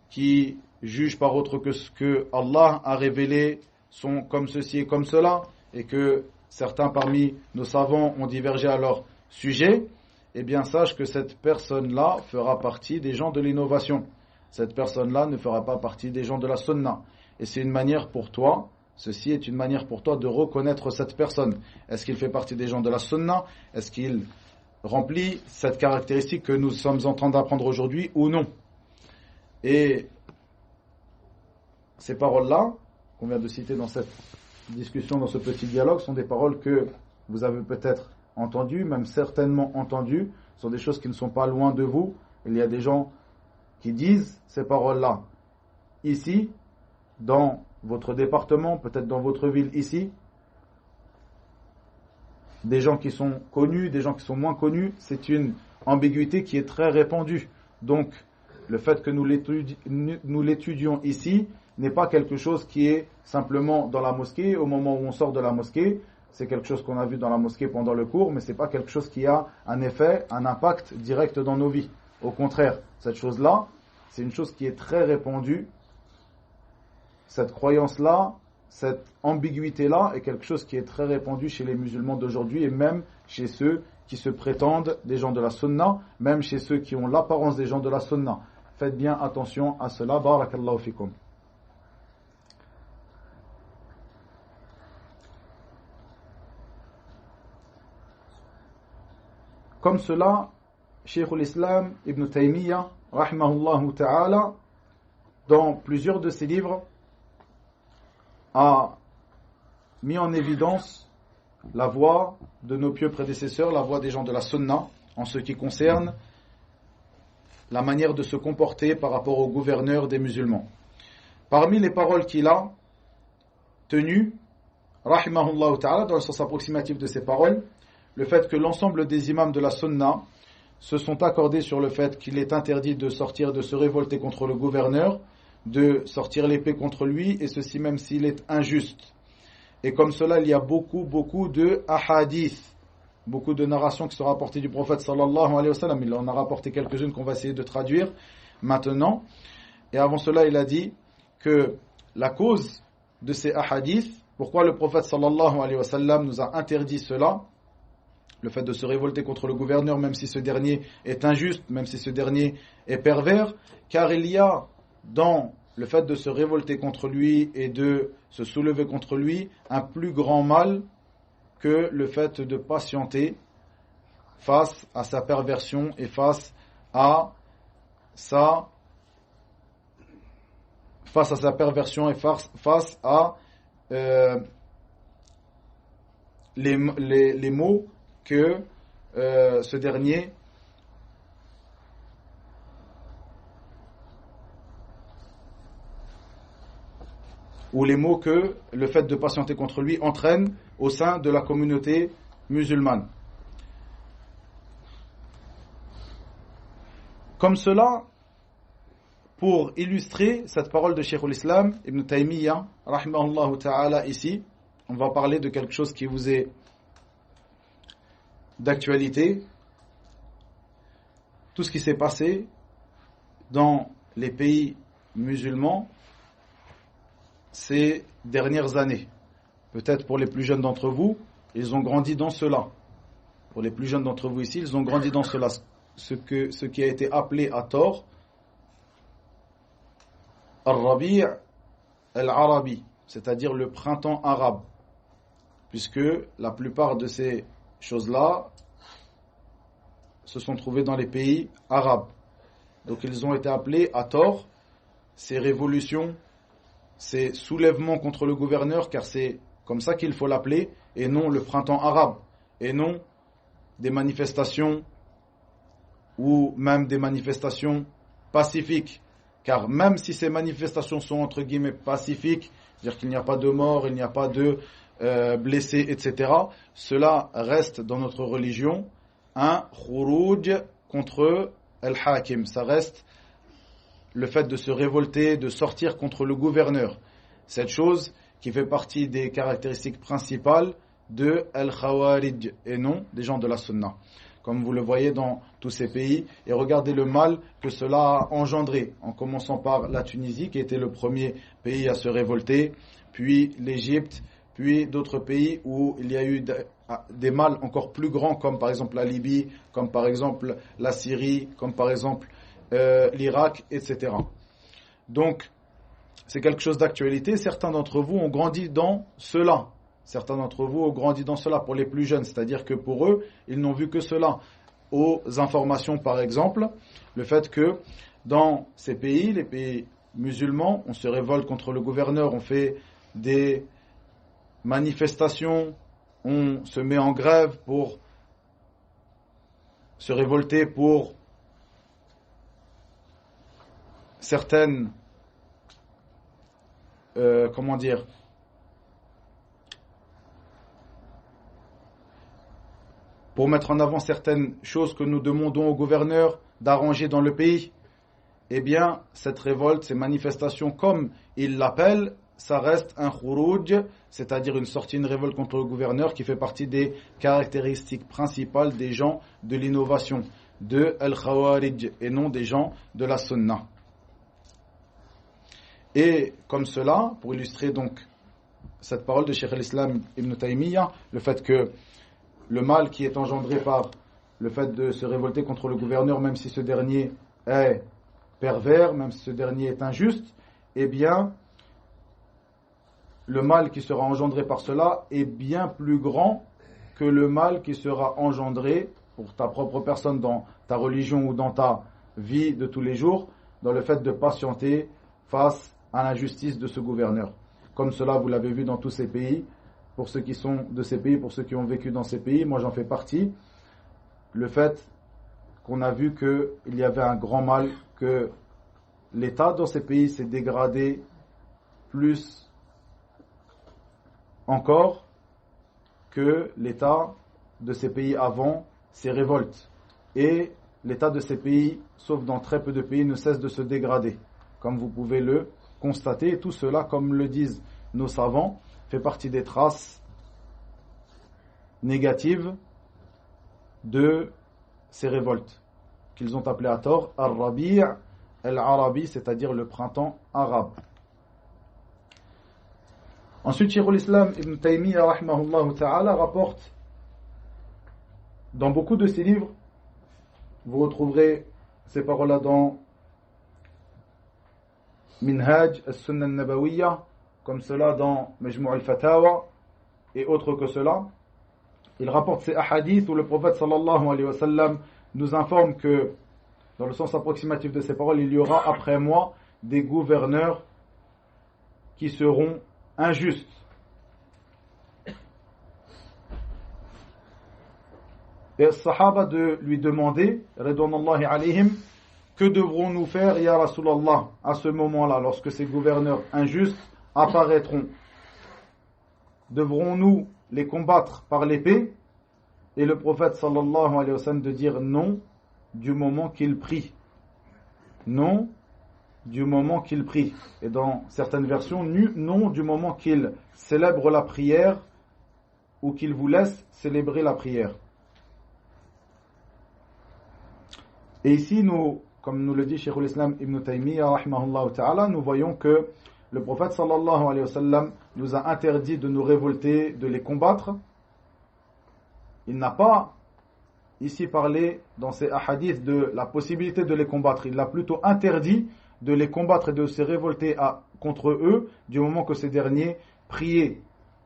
qui jugent par autre que ce que Allah a révélé, sont comme ceci et comme cela, et que certains parmi nos savants ont divergé à leur sujet, eh bien sache que cette personne-là fera partie des gens de l'innovation. Cette personne-là ne fera pas partie des gens de la sunna. Et c'est une manière pour toi, ceci est une manière pour toi de reconnaître cette personne. Est-ce qu'il fait partie des gens de la sunna? Est-ce qu'il remplit cette caractéristique que nous sommes en train d'apprendre aujourd'hui ou non? Et ces paroles-là, qu'on vient de citer dans cette discussion, dans ce petit dialogue, sont des paroles que vous avez peut-être entendues, même certainement entendues, sont des choses qui ne sont pas loin de vous. Il y a des gens qui disent ces paroles-là ici, dans votre département, peut-être dans votre ville ici, des gens qui sont connus, des gens qui sont moins connus, c'est une ambiguïté qui est très répandue. Donc, le fait que nous l'étudions ici n'est pas quelque chose qui est simplement dans la mosquée, au moment où on sort de la mosquée. C'est quelque chose qu'on a vu dans la mosquée pendant le cours, mais ce n'est pas quelque chose qui a un effet, un impact direct dans nos vies. Au contraire, cette chose-là, c'est une chose qui est très répandue. Cette croyance-là, cette ambiguïté-là est quelque chose qui est très répandu chez les musulmans d'aujourd'hui et même chez ceux qui se prétendent des gens de la sunna, même chez ceux qui ont l'apparence des gens de la sunna. Faites bien attention à cela. Barakallahu fikum. Comme cela, Cheikh al-Islam Ibn Taymiyyah, rahimahullah ta'ala, dans plusieurs de ses livres, a mis en évidence la voie de nos pieux prédécesseurs, la voie des gens de la sunna, en ce qui concerne la manière de se comporter par rapport aux gouverneurs des musulmans. Parmi les paroles qu'il a tenues, rahimahullah ta'ala, dans le sens approximatif de ces paroles, le fait que l'ensemble des imams de la sunna se sont accordés sur le fait qu'il est interdit de sortir, de se révolter contre le gouverneur, de sortir l'épée contre lui, et ceci même s'il est injuste. Et comme cela, il y a beaucoup de ahadith, beaucoup de narrations qui sont rapportées du prophète sallallahu alayhi wa sallam. Il en a rapporté quelques-unes qu'on va essayer de traduire maintenant. Et avant cela, il a dit que la cause de ces ahadiths, pourquoi le prophète sallallahu alayhi wa sallam nous a interdit cela, le fait de se révolter contre le gouverneur, même si ce dernier est injuste, même si ce dernier est pervers, car il y a dans le fait de se révolter contre lui et de se soulever contre lui un plus grand mal que le fait de patienter face à sa perversion et face à sa perversion et face à les mots que ce dernier ou les mots que le fait de patienter contre lui entraîne au sein de la communauté musulmane. Comme cela, pour illustrer cette parole de Cheikh al-Islam Ibn Taymiyyah, rahimahullah ta'ala, ici, on va parler de quelque chose qui vous est d'actualité tout ce qui s'est passé dans les pays musulmans ces dernières années. Peut-être pour les plus jeunes d'entre vous, ils ont grandi dans cela. Pour les plus jeunes d'entre vous ici, ils ont grandi dans cela. Ce qui a été appelé à tort Al-Rabi' Al-Arabi, c'est-à-dire le printemps arabe. Puisque la plupart de ces choses-là se sont trouvées dans les pays arabes. Donc ils ont été appelés à tort ces révolutions, ces soulèvements contre le gouverneur, car c'est comme ça qu'il faut l'appeler, et non le printemps arabe, et non des manifestations ou même des manifestations pacifiques. Car même si ces manifestations sont entre guillemets pacifiques, c'est-à-dire qu'il n'y a pas de morts, il n'y a pas de blessés, etc., cela reste dans notre religion un khurouj contre al-hakim. Ça reste le fait de se révolter, de sortir contre le gouverneur. Cette chose qui fait partie des caractéristiques principales de al-khawarij et non des gens de la sunna. Comme vous le voyez dans tous ces pays, et regardez le mal que cela a engendré, en commençant par la Tunisie, qui était le premier pays à se révolter, puis l'Égypte, puis d'autres pays où il y a eu des mâles encore plus grands, comme par exemple la Libye, comme par exemple la Syrie, comme par exemple l'Irak, etc. Donc, c'est quelque chose d'actualité. Certains d'entre vous ont grandi dans cela. Certains d'entre vous ont grandi dans cela pour les plus jeunes, c'est-à-dire que pour eux, ils n'ont vu que cela. Aux informations, par exemple, le fait que dans ces pays, les pays musulmans, on se révolte contre le gouverneur, on fait des manifestations, on se met en grève pour se révolter pour certaines, pour mettre en avant certaines choses que nous demandons au gouverneur d'arranger dans le pays. Eh bien, cette révolte, ces manifestations, comme il l'appelle, ça reste un khurouj, c'est-à-dire une sortie, une révolte contre le gouverneur qui fait partie des caractéristiques principales des gens de l'innovation, de al-khawarij, et non des gens de la sunna. Et comme cela, pour illustrer donc cette parole de Cheikh al-Islam Ibn Taymiyyah, le fait que le mal qui est engendré par le fait de se révolter contre le gouverneur, même si ce dernier est pervers, même si ce dernier est injuste, eh bien, le mal qui sera engendré par cela est bien plus grand que le mal qui sera engendré pour ta propre personne dans ta religion ou dans ta vie de tous les jours, dans le fait de patienter face à l'injustice de ce gouverneur. Comme cela, vous l'avez vu dans tous ces pays, pour ceux qui sont de ces pays, pour ceux qui ont vécu dans ces pays, moi j'en fais partie, le fait qu'on a vu qu'il y avait un grand mal, que l'État dans ces pays s'est dégradé plus encore que l'État de ces pays avant ces révoltes. Et l'État de ces pays, sauf dans très peu de pays, ne cesse de se dégrader, comme vous pouvez le constater. Et tout cela, comme le disent nos savants, fait partie des traces négatives de ces révoltes, qu'ils ont appelées à tort Al-Rabi' Al-Arabi, c'est-à-dire le printemps arabe. Ensuite, Cheikh al-Islam Ibn Taymiyyah rahimahullah ta'ala rapporte dans beaucoup de ses livres, vous retrouverez ces paroles-là dans Minhaj al-Sunnah al-Nabawiyya, comme cela dans Majmu' al-Fatawa et autres que cela. Il rapporte ces hadiths où le prophète sallallahu alayhi wa sallam nous informe que, dans le sens approximatif de ces paroles, il y aura après moi des gouverneurs qui seront injustes. Et les sahaba de lui demander, ridwanullahi alayhim, que devrons-nous faire, ya Rasulallah, à ce moment-là, lorsque ces gouverneurs injustes apparaîtront? Devrons-nous les combattre par l'épée? Et le prophète sallallahu alayhi wa sallam de dire non, du moment qu'il prie. Non, du moment qu'il prie. Et dans certaines versions, non, du moment qu'il célèbre la prière ou qu'il vous laisse célébrer la prière. Et ici, comme nous le dit Cheikh al-Islam Ibn Taymiyyah, rahimahullah ta'ala, nous voyons que le prophète sallallahu alayhi wa sallam nous a interdit de nous révolter, de les combattre. Il n'a pas ici parlé dans ces hadiths de la possibilité de les combattre. Il a plutôt interdit de les combattre et de se révolter contre eux du moment que ces derniers priaient,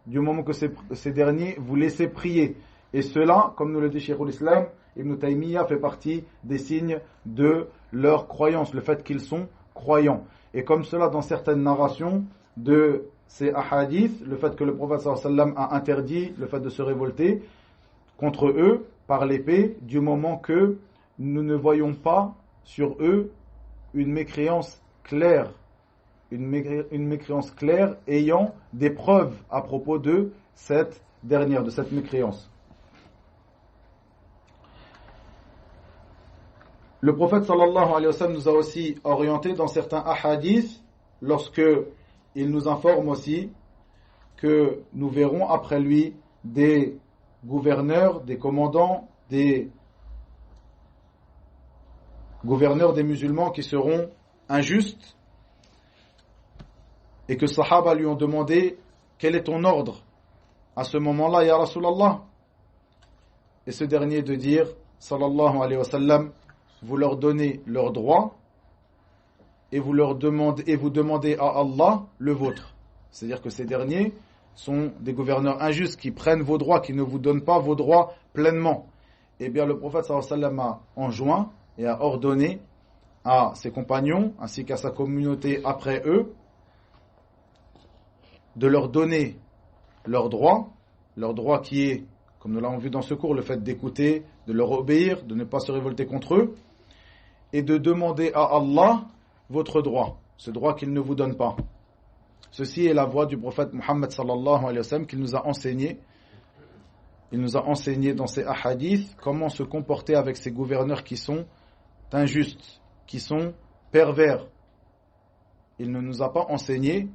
du moment que ces derniers vous laissaient prier. Et cela, comme nous le dit Cheikh al-Islam Ibn Taymiyyah, fait partie des signes de leur croyance, le fait qu'ils sont croyants. Et comme cela, dans certaines narrations de ces hadiths, le fait que le prophète sallallahu alayhi wa sallam a interdit le fait de se révolter contre eux par l'épée, du moment que nous ne voyons pas sur eux une mécréance claire, une mécréance claire ayant des preuves à propos de cette dernière, de cette mécréance. Le prophète sallallahu alayhi wa sallam nous a aussi orienté dans certains hadiths lorsque il nous informe aussi que nous verrons après lui des gouverneurs, des commandants, des gouverneurs des musulmans qui seront injustes, et que Sahaba lui ont demandé quel est ton ordre à ce moment-là, ya Rasulallah, et ce dernier de dire sallallahu alayhi wa sallam, vous leur donnez leurs droits et vous demandez à Allah le vôtre. C'est-à-dire que ces derniers sont des gouverneurs injustes qui prennent vos droits, qui ne vous donnent pas vos droits pleinement. Eh bien, le prophète sallallahu alayhi wa sallam a enjoint et a ordonné à ses compagnons ainsi qu'à sa communauté après eux de leur donner leurs droits qui est, comme nous l'avons vu dans ce cours, le fait d'écouter, de leur obéir, de ne pas se révolter contre eux, et de demander à Allah votre droit, ce droit qu'il ne vous donne pas. Ceci est la voie du prophète Muhammad sallallahu alayhi wa sallam qu'il nous a enseigné. Il nous a enseigné dans ces hadiths comment se comporter avec ces gouverneurs qui sont injustes, qui sont pervers. Il ne nous a pas enseigné,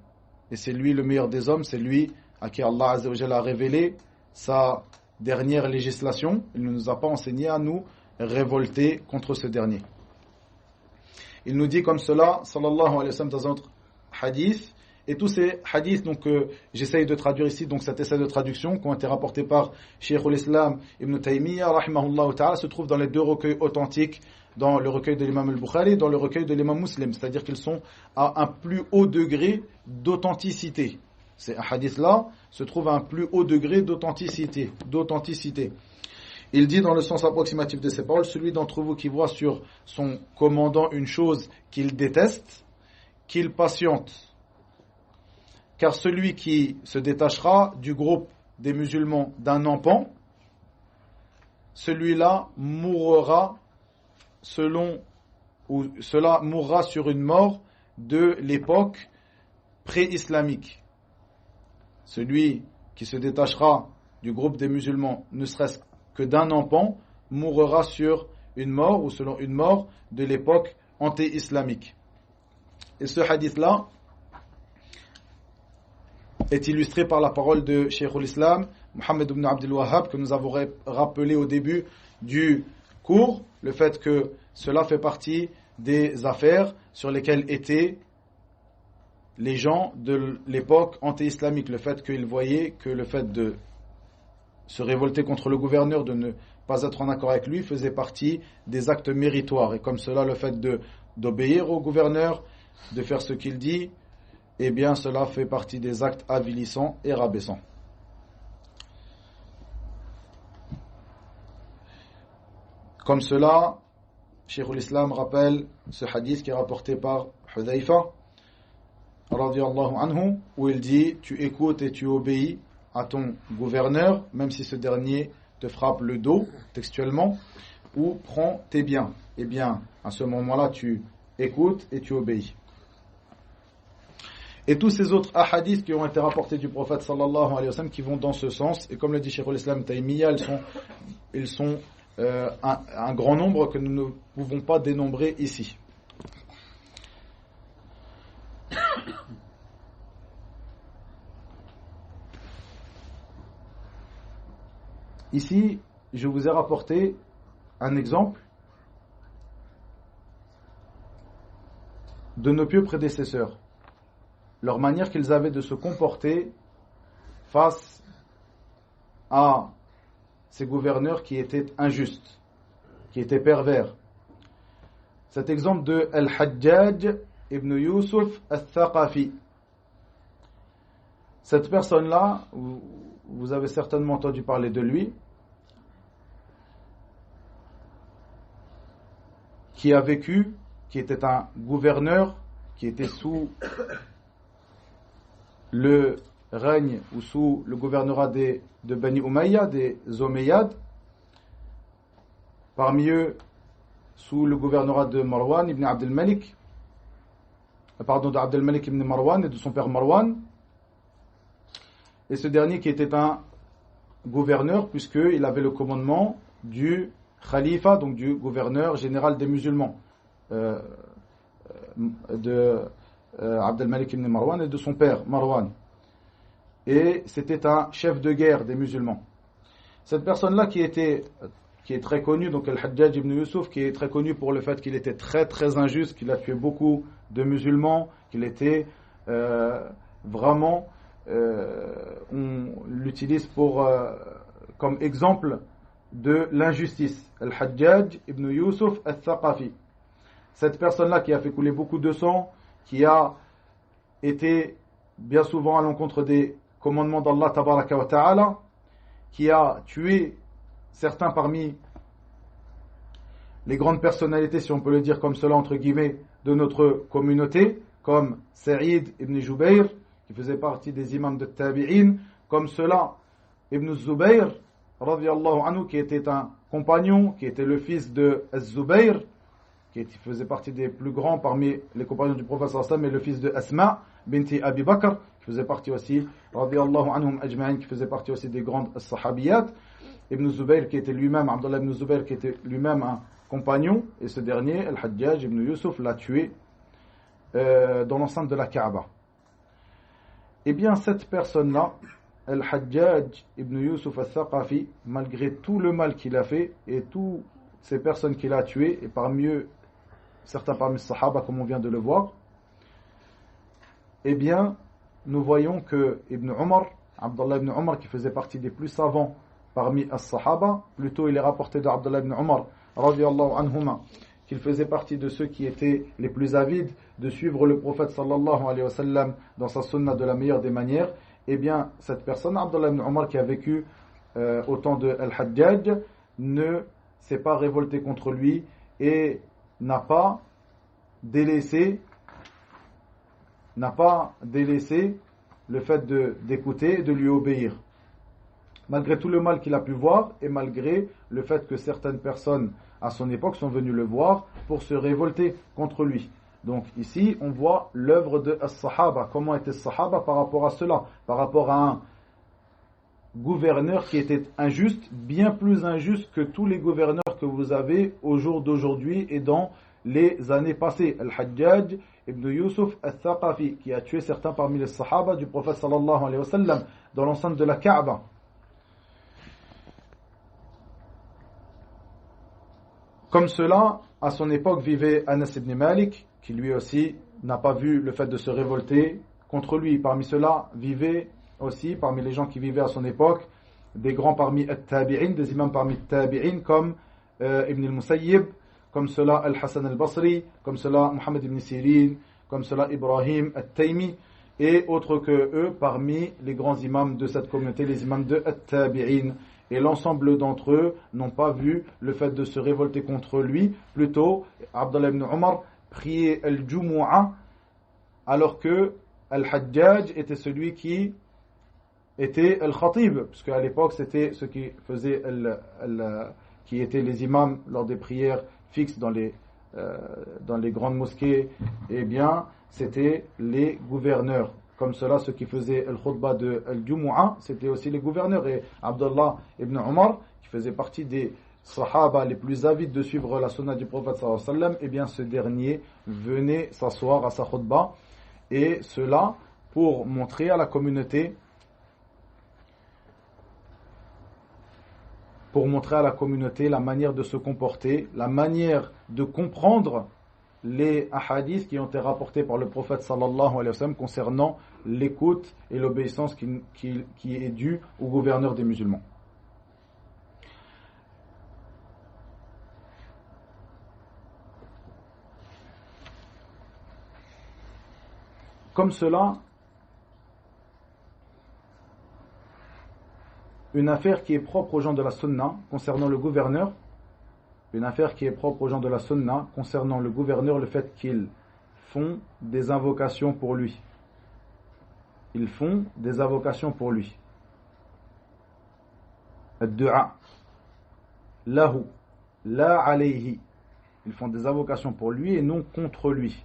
et c'est lui le meilleur des hommes, c'est lui à qui Allah Azza wa Jalla a révélé sa dernière législation. Il ne nous a pas enseigné à nous révolter contre ce dernier. Il nous dit comme cela, sallallahu alayhi wa sallam, dans un autre hadith, et tous ces hadiths donc, j'essaye de traduire ici, donc cet essai de traduction qui ont été rapportés par Cheikh al-Islam Ibn Taymiyyah, rahimahullah ta'ala, se trouvent dans les deux recueils authentiques, dans le recueil de l'imam al-Bukhari et dans le recueil de l'imam Muslim, c'est-à-dire qu'ils sont à un plus haut degré d'authenticité. Ces hadiths-là se trouvent à un plus haut degré d'authenticité. Il dit dans le sens approximatif de ces paroles, celui d'entre vous qui voit sur son commandant une chose qu'il déteste, qu'il patiente. Car celui qui se détachera du groupe des musulmans d'un empan, celui-là mourra mourra sur une mort de l'époque pré-islamique. Celui qui se détachera du groupe des musulmans, ne serait-ce que d'un empan, mourra sur une mort ou selon une mort de l'époque anté-islamique. Et ce hadith-là est illustré par la parole de Cheikh al-Islam Muhammad ibn Abdul Wahhab que nous avons rappelé au début du cours, le fait que cela fait partie des affaires sur lesquelles étaient les gens de l'époque anté-islamique, le fait qu'ils voyaient que le fait de se révolter contre le gouverneur, de ne pas être en accord avec lui, faisait partie des actes méritoires. Et comme cela, le fait d'obéir au gouverneur, de faire ce qu'il dit, eh bien cela fait partie des actes avilissants et rabaissants. Comme cela, Cheikh al-Islam rappelle ce hadith qui est rapporté par Hudhayfa radiyallahu anhu, où il dit « Tu écoutes et tu obéis à ton gouverneur, même si ce dernier te frappe le dos, textuellement, ou prends tes biens. » Eh bien, à ce moment-là, tu écoutes et tu obéis. Et tous ces autres hadiths qui ont été rapportés du prophète sallallahu alayhi wa sallam qui vont dans ce sens, et comme le dit Cheikh al-Islam Taymiyyah, ils sont un grand nombre que nous ne pouvons pas dénombrer ici. Ici, je vous ai rapporté un exemple de nos pieux prédécesseurs, leur manière qu'ils avaient de se comporter face à ces gouverneurs qui étaient injustes, qui étaient pervers. Cet exemple de Al-Hajjaj ibn Yusuf al-Thaqafi. Cette personne-là, vous avez certainement entendu parler de lui, qui a vécu, qui était un gouverneur, qui était sous le règne ou sous le gouvernorat de Bani Umayya, des Omeyyades, parmi eux sous le gouvernorat de Marwan ibn Abdel Malik, de Abdel Malik ibn Marwan et de son père Marwan, et ce dernier qui était un gouverneur puisqu'il avait le commandement du khalifa, donc du gouverneur général des musulmans, de Abdel Malik ibn Marwan et de son père Marwan. Et c'était un chef de guerre des musulmans. Cette personne-là qui est très connu, donc Al-Hajjaj ibn Yusuf, qui est très connu pour le fait qu'il était très très injuste, qu'il a tué beaucoup de musulmans, qu'il était vraiment, on l'utilise comme exemple de l'injustice. Al-Hajjaj ibn Yusuf al-Thaqafi. Cette personne-là qui a fait couler beaucoup de sang, qui a été bien souvent à l'encontre des commandements d'Allah tabaraka wa ta'ala, qui a tué certains parmi les grandes personnalités, si on peut le dire comme cela, entre guillemets, de notre communauté, comme Saïd ibn Jubayr, qui faisait partie des imams de Tabi'in, comme cela, Ibn Zubayr, radiyallahu anhu, qui était un compagnon, qui était le fils de Az-Zubayr, qui faisait partie des plus grands parmi les compagnons du prophète sallallahu alayhi wa sallam, et le fils de Asma, binti Abi Bakr, qui faisait partie aussi, radiyallahu anhum ajma'in, qui faisait partie aussi des grandes sahabiyat. Ibn Zubayr, qui était lui-même, Abdullah ibn Zubayr, qui était lui-même un compagnon, et ce dernier, Al-Hajjaj ibn Yusuf, l'a tué dans l'enceinte de la Kaaba. Eh bien, cette personne-là, Al-Hajjaj ibn Yusuf al-Thaqafi, malgré tout le mal qu'il a fait et toutes ces personnes qu'il a tuées, et parmi eux, certains parmi les Sahaba, comme on vient de le voir, eh bien, nous voyons que Ibn Umar, Abdullah ibn Umar, qui faisait partie des plus savants parmi les Sahaba, plutôt il est rapporté d'Abdullah ibn Umar, radiyallahu anhuma, qu'il faisait partie de ceux qui étaient les plus avides de suivre le prophète sallallahu alayhi wa sallam dans sa sunna de la meilleure des manières. Eh bien, cette personne, Abdullah ibn Umar, qui a vécu au temps de Al-Hajjaj, ne s'est pas révolté contre lui et n'a pas délaissé le fait d'écouter et de lui obéir. Malgré tout le mal qu'il a pu voir et malgré le fait que certaines personnes à son époque sont venues le voir pour se révolter contre lui. Donc ici, on voit l'œuvre de As-Sahaba. Comment étaient les Sahaba par rapport à cela? Par rapport à un gouverneur qui était injuste, bien plus injuste que tous les gouverneurs que vous avez au jour d'aujourd'hui et dans les années passées. Al-Hajjaj ibn Yusuf al-Thaqafi, qui a tué certains parmi les Sahaba du prophète sallallahu alayhi wa sallam dans l'enceinte de la Kaaba. Comme cela, à son époque vivait Anas ibn Malik, qui lui aussi n'a pas vu le fait de se révolter contre lui. Parmi ceux-là vivaient aussi, parmi les gens qui vivaient à son époque, des grands parmi At-Tabi'in, des imams parmi At-Tabi'in, comme Ibn al-Musayyib, comme cela Al-Hassan al-Basri, comme cela Muhammad ibn Sirin, comme cela Ibrahim At-Taymi, et autres que eux parmi les grands imams de cette communauté, les imams de At-Tabi'in. Et l'ensemble d'entre eux n'ont pas vu le fait de se révolter contre lui. Plutôt, Abdullah ibn Umar priait al-Jumu'ah, alors que Al-Hajjaj était celui qui était al-Khatib, parce qu'à l'époque c'était ceux qui faisaient qui étaient les imams lors des prières fixes dans les grandes mosquées. Eh bien, c'était les gouverneurs. Comme cela, ceux qui faisaient le khutbah de Al-Jumu'ah, c'était aussi les gouverneurs. Et Abdullah ibn Umar, qui faisait partie des Sahaba les plus avides de suivre la sunna du prophète sallallahu alayhi wa sallam, eh bien ce dernier venait s'asseoir à sa khutbah. Et cela pour montrer à la communauté, la manière de se comporter, la manière de comprendre les hadiths qui ont été rapportés par le prophète sallallahu alayhi wa sallam concernant l'écoute et l'obéissance qui est due au gouverneur des musulmans. Comme cela, une affaire qui est propre aux gens de la sunna concernant le gouverneur, le fait qu'ils font des invocations pour lui. Ils font des invocations pour lui. Ad-du'a lahu la alayhi. Ils font des invocations pour lui et non contre lui.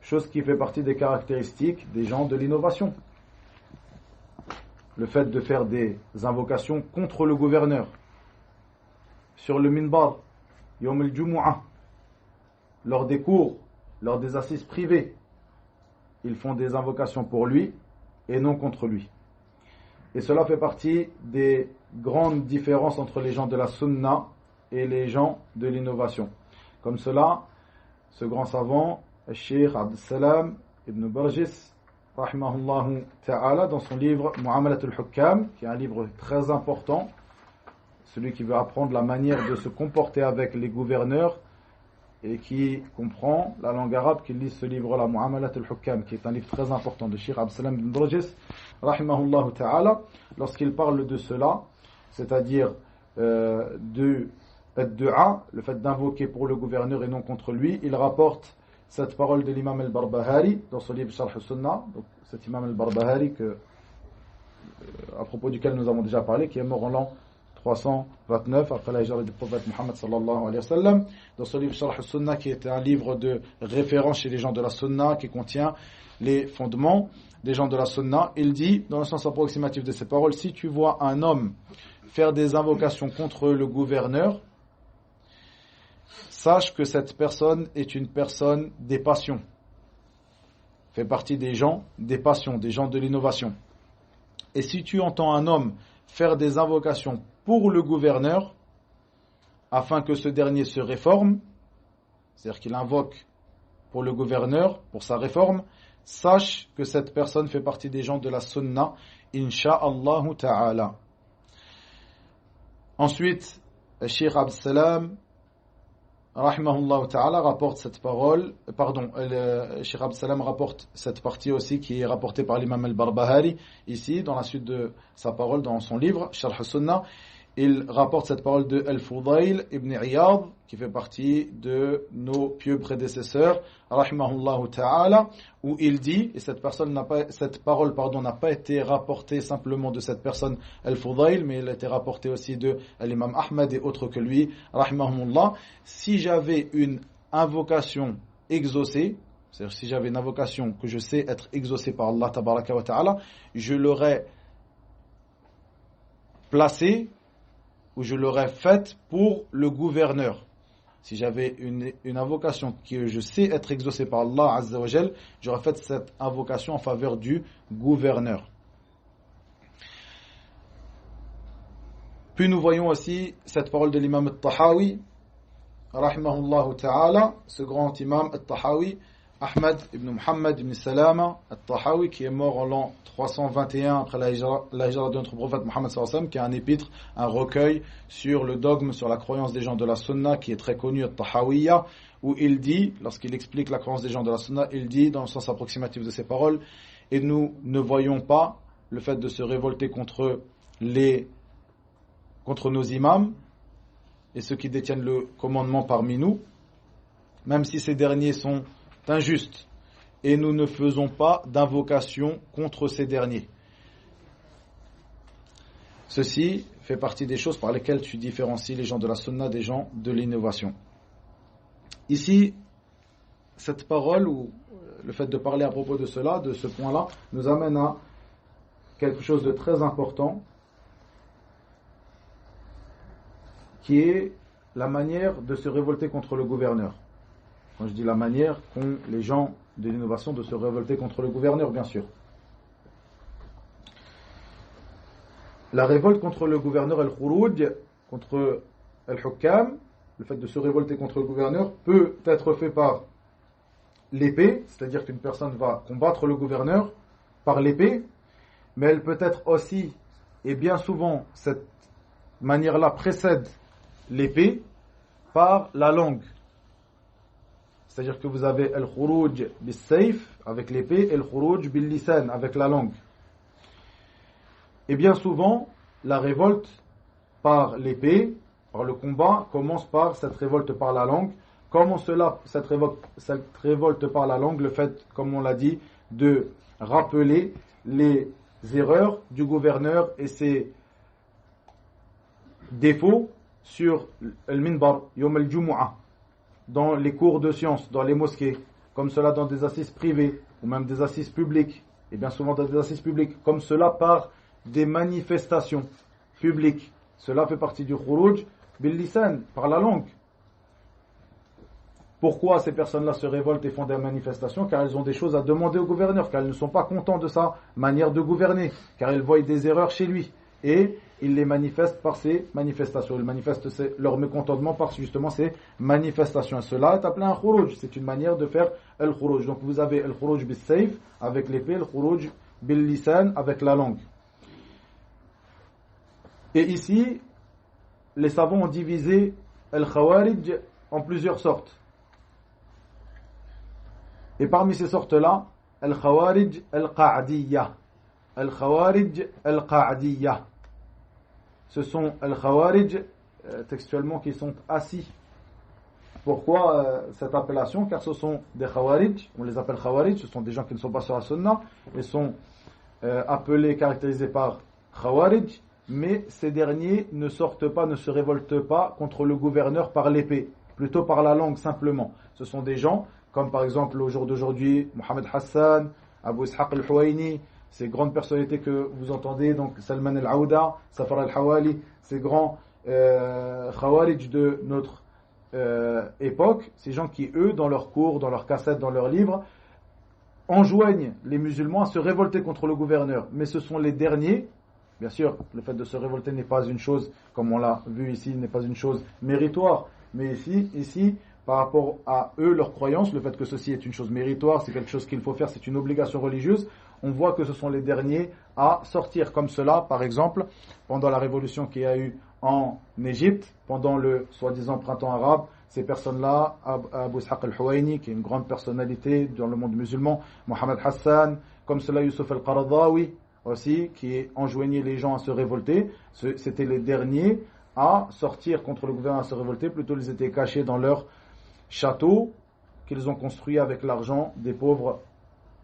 Chose qui fait partie des caractéristiques des gens de l'innovation. Le fait de faire des invocations contre le gouverneur. Sur le minbar, Yawm al-Jumu'ah, lors des cours, lors des assises privées, ils font des invocations pour lui et non contre lui. Et cela fait partie des grandes différences entre les gens de la sunna et les gens de l'innovation. Comme cela, ce grand savant, Cheikh Abd Salam ibn Barjis, rahimahullahu ta'ala, dans son livre Mu'amalat al-Hukkam, qui est un livre très important, celui qui veut apprendre la manière de se comporter avec les gouverneurs et qui comprend la langue arabe, qui lit ce livre-là, Mu'amalat al-Hukkam, qui est un livre très important de Cheikh Abd Salam ibn Barjis, rahimahullahu ta'ala, lorsqu'il parle de cela, c'est-à-dire de ad-du'a, le fait d'invoquer pour le gouverneur et non contre lui, il rapporte cette parole de l'imam al-Barbahari dans son livre Sharh al-Sunnah, donc cet imam al-Barbahari à propos duquel nous avons déjà parlé, qui est mort en l'an 329 après la hijra du prophète Muhammad sallallahu alayhi wa sallam, dans son livre Sharh al-Sunnah, qui était un livre de référence chez les gens de la Sunna, qui contient les fondements des gens de la Sunna. Il dit, dans le sens approximatif de ces paroles, si tu vois un homme faire des invocations contre le gouverneur, sache que cette personne est une personne des passions, fait partie des gens des passions, des gens de l'innovation. Et si tu entends un homme faire des invocations pour le gouverneur, afin que ce dernier se réforme, c'est-à-dire qu'il invoque pour le gouverneur, pour sa réforme, sache que cette personne fait partie des gens de la sunna, insha'Allah ta'ala. Ensuite, le Cheikh Abd Salam rahimahullah ta'ala rapporte cette parole, Cheikh Abd Salam rapporte cette partie aussi qui est rapportée par l'imam al-Barbahari ici dans la suite de sa parole dans son livre Sharh al-Sunnah. Il rapporte cette parole de Al-Fudayl ibn Iyad qui fait partie de nos pieux prédécesseurs rahimahullah ta'ala, où il dit, et cette parole n'a pas été rapportée simplement de cette personne Al-Fudayl, mais elle a été rapportée aussi de l'imam Ahmad et autres que lui rahimahullah. Si j'avais une invocation exaucée, c'est-à-dire si j'avais une invocation que je sais être exaucée par Allah tabaraka wa ta'ala, je l'aurais placée ou je l'aurais faite pour le gouverneur. Si j'avais une invocation que je sais être exaucée par Allah Azza wa Jal, j'aurais fait cette invocation en faveur du gouverneur. Puis nous voyons aussi cette parole de l'imam al-Tahawi, rahimahullah ta'ala, ce grand imam al-Tahawi, Ahmad ibn Muhammad ibn Salama al-Tahawi, qui est mort en l'an 321 après la hijra de notre prophète Muhammad sallallahu alayhi wa sallam, qui est un épître, un recueil sur le dogme, sur la croyance des gens de la Sunna, qui est très connu, al-Tahawiyya, où il dit, lorsqu'il explique la croyance des gens de la Sunna, il dit, dans le sens approximatif de ses paroles, et nous ne voyons pas le fait de se révolter contre nos imams et ceux qui détiennent le commandement parmi nous, même si ces derniers sont injustes, et nous ne faisons pas d'invocation contre ces derniers. Ceci fait partie des choses par lesquelles tu différencies les gens de la sunna des gens de l'innovation. Ici, cette parole, ou le fait de parler à propos de cela, de ce point-là, nous amène à quelque chose de très important, qui est la manière de se révolter contre le gouverneur. Quand je dis la manière qu'ont les gens de l'innovation de se révolter contre le gouverneur, bien sûr. La révolte contre le gouverneur, al-Khurouj, contre al-Hukkam, le fait de se révolter contre le gouverneur, peut être fait par l'épée, c'est-à-dire qu'une personne va combattre le gouverneur par l'épée, mais elle peut être aussi, et bien souvent, cette manière-là précède l'épée par la langue. C'est-à-dire que vous avez al-khuruj bis-sayf avec l'épée et al-khuruj bil-lisan avec la langue. Et bien souvent, la révolte par l'épée, par le combat, commence par cette révolte par la langue. Comment cela, cette révolte par la langue, le fait, comme on l'a dit, de rappeler les erreurs du gouverneur et ses défauts sur al-minbar, yom al-jumu'ah, dans les cours de sciences, dans les mosquées, comme cela dans des assises privées, ou même des assises publiques, et bien souvent dans des assises publiques, comme cela par des manifestations publiques. Cela fait partie du khuruj bil-lisan, par la langue. Pourquoi ces personnes-là se révoltent et font des manifestations? Car elles ont des choses à demander au gouverneur, car elles ne sont pas contents de sa manière de gouverner, car elles voient des erreurs chez lui. Et ils les manifestent par ces manifestations. Ils manifestent leur mécontentement par justement ces manifestations. Et cela est appelé un khuruj. C'est une manière de faire al-khuruj. Donc vous avez al-khuruj bis-sayf avec l'épée, al-khuruj bil-lisan avec la langue. Et ici, les savants ont divisé al-khawarij en plusieurs sortes. Et parmi ces sortes-là, al-khawarij al-qa'diyya. Al-khawarij al-qa'diyya. Ce sont al-khawarij, textuellement, qui sont assis. Pourquoi cette appellation? Car ce sont des khawarij, on les appelle khawarij, ce sont des gens qui ne sont pas sur la sunna, ils sont appelés, caractérisés par khawarij, mais ces derniers ne sortent pas, ne se révoltent pas contre le gouverneur par l'épée, plutôt par la langue simplement. Ce sont des gens, comme par exemple au jour d'aujourd'hui, Mohamed Hassan, Abu Ishaq al-Huwaini, ces grandes personnalités que vous entendez, donc Salman al-Aouda, Safar al-Hawali, ces grands khawarij de notre époque, ces gens qui, eux, dans leurs cours, dans leurs cassettes, dans leurs livres, enjoignent les musulmans à se révolter contre le gouverneur. Mais ce sont les derniers, bien sûr, le fait de se révolter n'est pas une chose, comme on l'a vu ici, n'est pas une chose méritoire. Mais ici, par rapport à eux, leur croyance, le fait que ceci est une chose méritoire, c'est quelque chose qu'il faut faire, c'est une obligation religieuse, on voit que ce sont les derniers à sortir comme cela, par exemple, pendant la révolution qu'il y a eu en Égypte, pendant le soi-disant printemps arabe, ces personnes-là, Abu Ishaq al-Huwaini, qui est une grande personnalité dans le monde musulman, Mohamed Hassan, comme cela Youssef al-Qaradawi aussi, qui enjoignait les gens à se révolter, c'était les derniers à sortir contre le gouvernement, à se révolter, plutôt ils étaient cachés dans leur château qu'ils ont construit avec l'argent des pauvres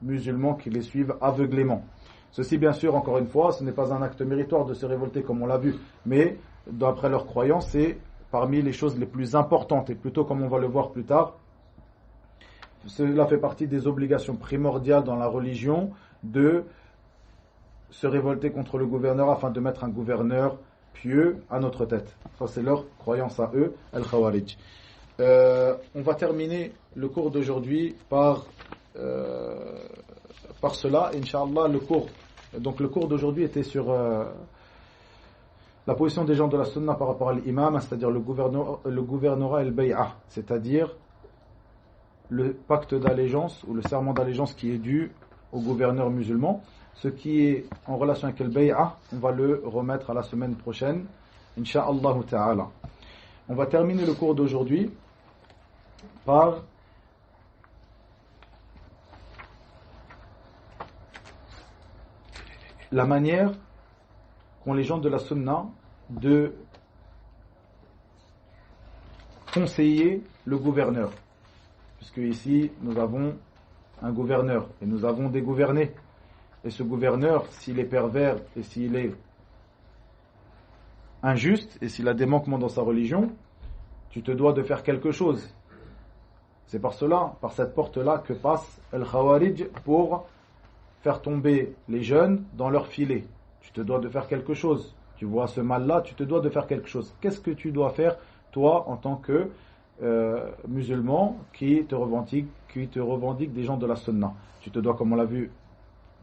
musulmans qui les suivent aveuglément. Ceci, bien sûr, encore une fois, ce n'est pas un acte méritoire de se révolter comme on l'a vu, mais d'après leur croyance, c'est parmi les choses les plus importantes, et plutôt comme on va le voir plus tard, cela fait partie des obligations primordiales dans la religion de se révolter contre le gouverneur afin de mettre un gouverneur pieux à notre tête. Ça, c'est leur croyance à eux, al-Khawarij. On va terminer le cours d'aujourd'hui par cela, Inch'Allah, le cours. Donc le cours d'aujourd'hui était sur la position des gens de la sunna par rapport à l'imam, c'est-à-dire le gouvernorat et le bay'ah, c'est-à-dire le pacte d'allégeance ou le serment d'allégeance qui est dû au gouverneur musulman. Ce qui est en relation avec le bay'ah, on va le remettre à la semaine prochaine, Inch'Allah ta'ala. On va terminer le cours d'aujourd'hui par la manière qu'ont les gens de la sunna de conseiller le gouverneur. Puisque ici, nous avons un gouverneur et nous avons des gouvernés. Et ce gouverneur, s'il est pervers et s'il est injuste et s'il a des manquements dans sa religion, tu te dois de faire quelque chose. C'est par cela, par cette porte-là, que passe Al-Khawarij pour faire tomber les jeunes dans leur filet. Tu te dois de faire quelque chose. Tu vois ce mal-là, tu te dois de faire quelque chose. Qu'est-ce que tu dois faire, toi, en tant que musulman qui te revendique des gens de la sunna? Tu te dois, comme on l'a vu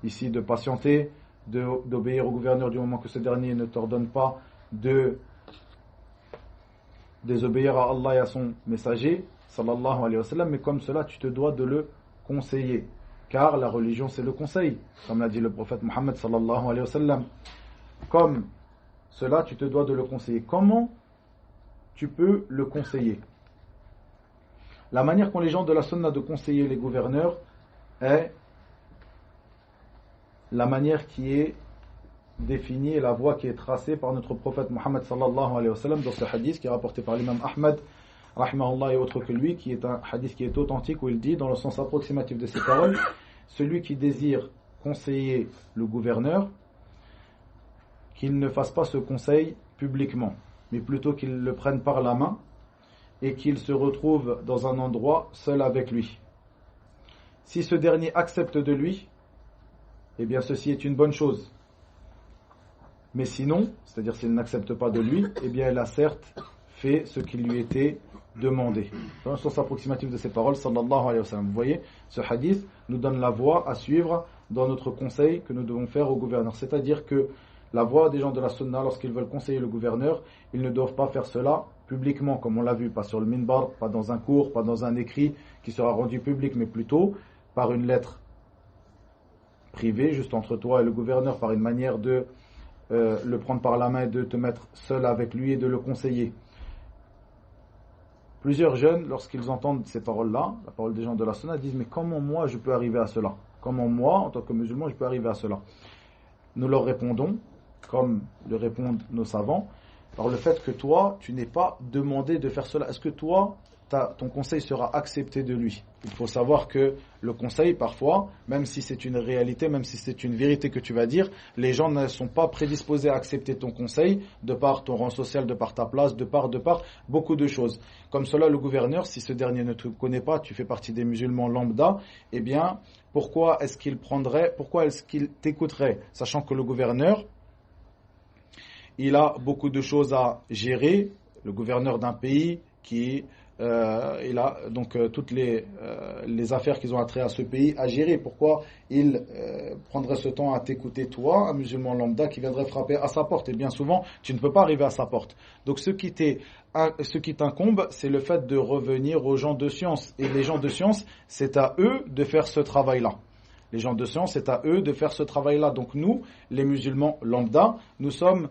ici, de patienter, d'obéir au gouverneur du moment que ce dernier ne t'ordonne pas de désobéir à Allah et à son messager, sallallahu alayhi wa sallam, mais comme cela, tu te dois de le conseiller. Car la religion c'est le conseil, comme l'a dit le prophète Mohammed sallallahu alayhi wa sallam. Comme cela, tu te dois de le conseiller. Comment tu peux le conseiller? La manière qu'ont les gens de la sunna de conseiller les gouverneurs est la manière qui est définie et la voie qui est tracée par notre prophète Mohammed sallallahu alayhi wa sallam dans ce hadith qui est rapporté par l'imam Ahmad rahimahullah et autre que lui, qui est un hadith qui est authentique où il dit dans le sens approximatif de ses paroles, celui qui désire conseiller le gouverneur, qu'il ne fasse pas ce conseil publiquement, mais plutôt qu'il le prenne par la main et qu'il se retrouve dans un endroit seul avec lui. Si ce dernier accepte de lui, eh bien ceci est une bonne chose. Mais sinon, c'est-à-dire s'il n'accepte pas de lui, eh bien il a certes fait ce qui lui était demandé. Dans le sens approximatif de ces paroles, sallallahu alayhi wa sallam. Vous voyez, ce hadith nous donne la voie à suivre dans notre conseil que nous devons faire au gouverneur. C'est-à-dire que la voie des gens de la sunna, lorsqu'ils veulent conseiller le gouverneur, ils ne doivent pas faire cela publiquement, comme on l'a vu, pas sur le minbar, pas dans un cours, pas dans un écrit qui sera rendu public, mais plutôt par une lettre privée, juste entre toi et le gouverneur, par une manière de le prendre par la main et de te mettre seul avec lui et de le conseiller. Plusieurs jeunes, lorsqu'ils entendent ces paroles-là, la parole des gens de la sunna, disent « Mais comment moi je peux arriver à cela? Comment moi, en tant que musulman, je peux arriver à cela ?» Nous leur répondons, comme le répondent nos savants, par le fait que toi, tu n'es pas demandé de faire cela. Est-ce que toi, ton conseil sera accepté de lui? Il faut savoir que le conseil, parfois, même si c'est une réalité, même si c'est une vérité que tu vas dire, les gens ne sont pas prédisposés à accepter ton conseil, de par ton rang social, de par ta place, de par beaucoup de choses. Comme cela, le gouverneur, si ce dernier ne te connaît pas, tu fais partie des musulmans lambda, eh bien, pourquoi est-ce qu'il t'écouterait, sachant que le gouverneur, il a beaucoup de choses à gérer, le gouverneur d'un pays qui il a donc toutes les affaires qui ont attrait à ce pays à gérer. Pourquoi il prendrait ce temps à t'écouter, toi, un musulman lambda qui viendrait frapper à sa porte? Et bien souvent, tu ne peux pas arriver à sa porte. Donc ce qui t'incombe, c'est le fait de revenir aux gens de science. Et les gens de science, c'est à eux de faire ce travail-là. Les gens de science, c'est à eux de faire ce travail-là. Donc nous, les musulmans lambda, nous sommes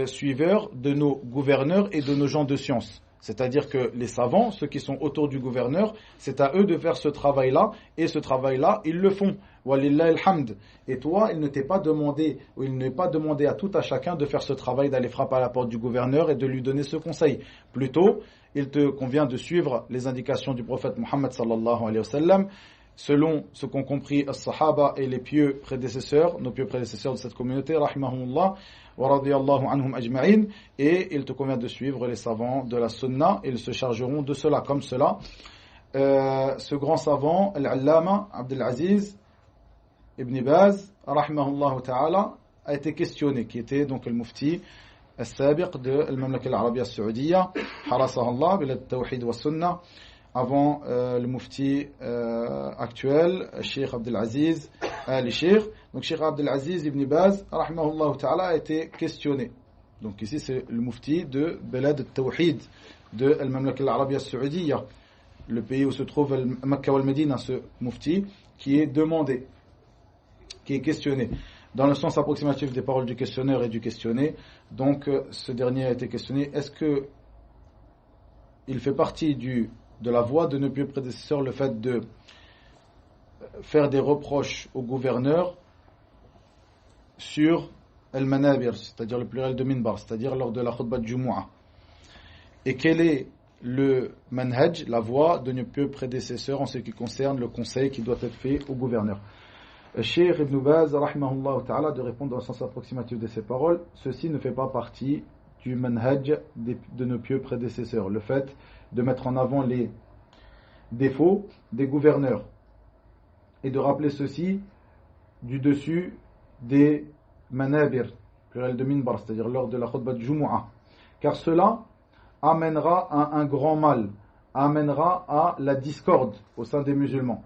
suiveurs de nos gouverneurs et de nos gens de science. C'est-à-dire que les savants, ceux qui sont autour du gouverneur, c'est à eux de faire ce travail-là, et ce travail-là, ils le font. Walillahi alhamd. Et toi, il ne t'est pas demandé, ou il n'est pas demandé à tout à chacun de faire ce travail, d'aller frapper à la porte du gouverneur et de lui donner ce conseil. Plutôt, il te convient de suivre les indications du prophète Mohammed sallallahu alayhi wa sallam, selon ce qu'ont compris les sahaba et les pieux prédécesseurs, nos pieux prédécesseurs de cette communauté, rahimahumullah, wa radiyallahu anhum ajma'in, et il te convient de suivre les savants de la sunna, ils se chargeront de cela, comme cela. Ce grand savant, Al-Allama Abdul Aziz Ibn Baz, rahimahullah ta'ala, a été questionné, qui était donc le mufti al-sabiq de al-Mamlaka al-Arabia Saoudia, harasahallah, bil tawhid wa sunna, avant le mufti actuel, Cheikh Abdel Aziz al-Cheikh. Donc Cheikh Abdel Aziz Ibn Baz, rahimahullah ta'ala, a été questionné. Donc ici c'est le mufti de Belad al-Tawhid, de al-Mamlaka al-Arabia Saoudia, le pays où se trouve Mecca ou al-Médina, ce mufti qui est demandé, qui est questionné. Dans le sens approximatif des paroles du questionneur et du questionné, donc ce dernier a été questionné, est-ce que il fait partie de la voie de nos pieux prédécesseurs le fait de faire des reproches au gouverneur sur al-manabir, c'est-à-dire le pluriel de minbar, c'est-à-dire lors de la khutbah de Jumu'ah. Et quel est le manhaj, la voie de nos pieux prédécesseurs en ce qui concerne le conseil qui doit être fait au gouverneur? Cheikh Ibn Baz, rahimahullah ta'ala, de répondre dans le sens approximatif de ces paroles, ceci ne fait pas partie du manhaj de nos pieux prédécesseurs, le fait de mettre en avant les défauts des gouverneurs et de rappeler ceci du dessus des manabir, pluriel de minbar, c'est-à-dire lors de la khutbah de Jumu'ah, car cela amènera à un grand mal, amènera à la discorde au sein des musulmans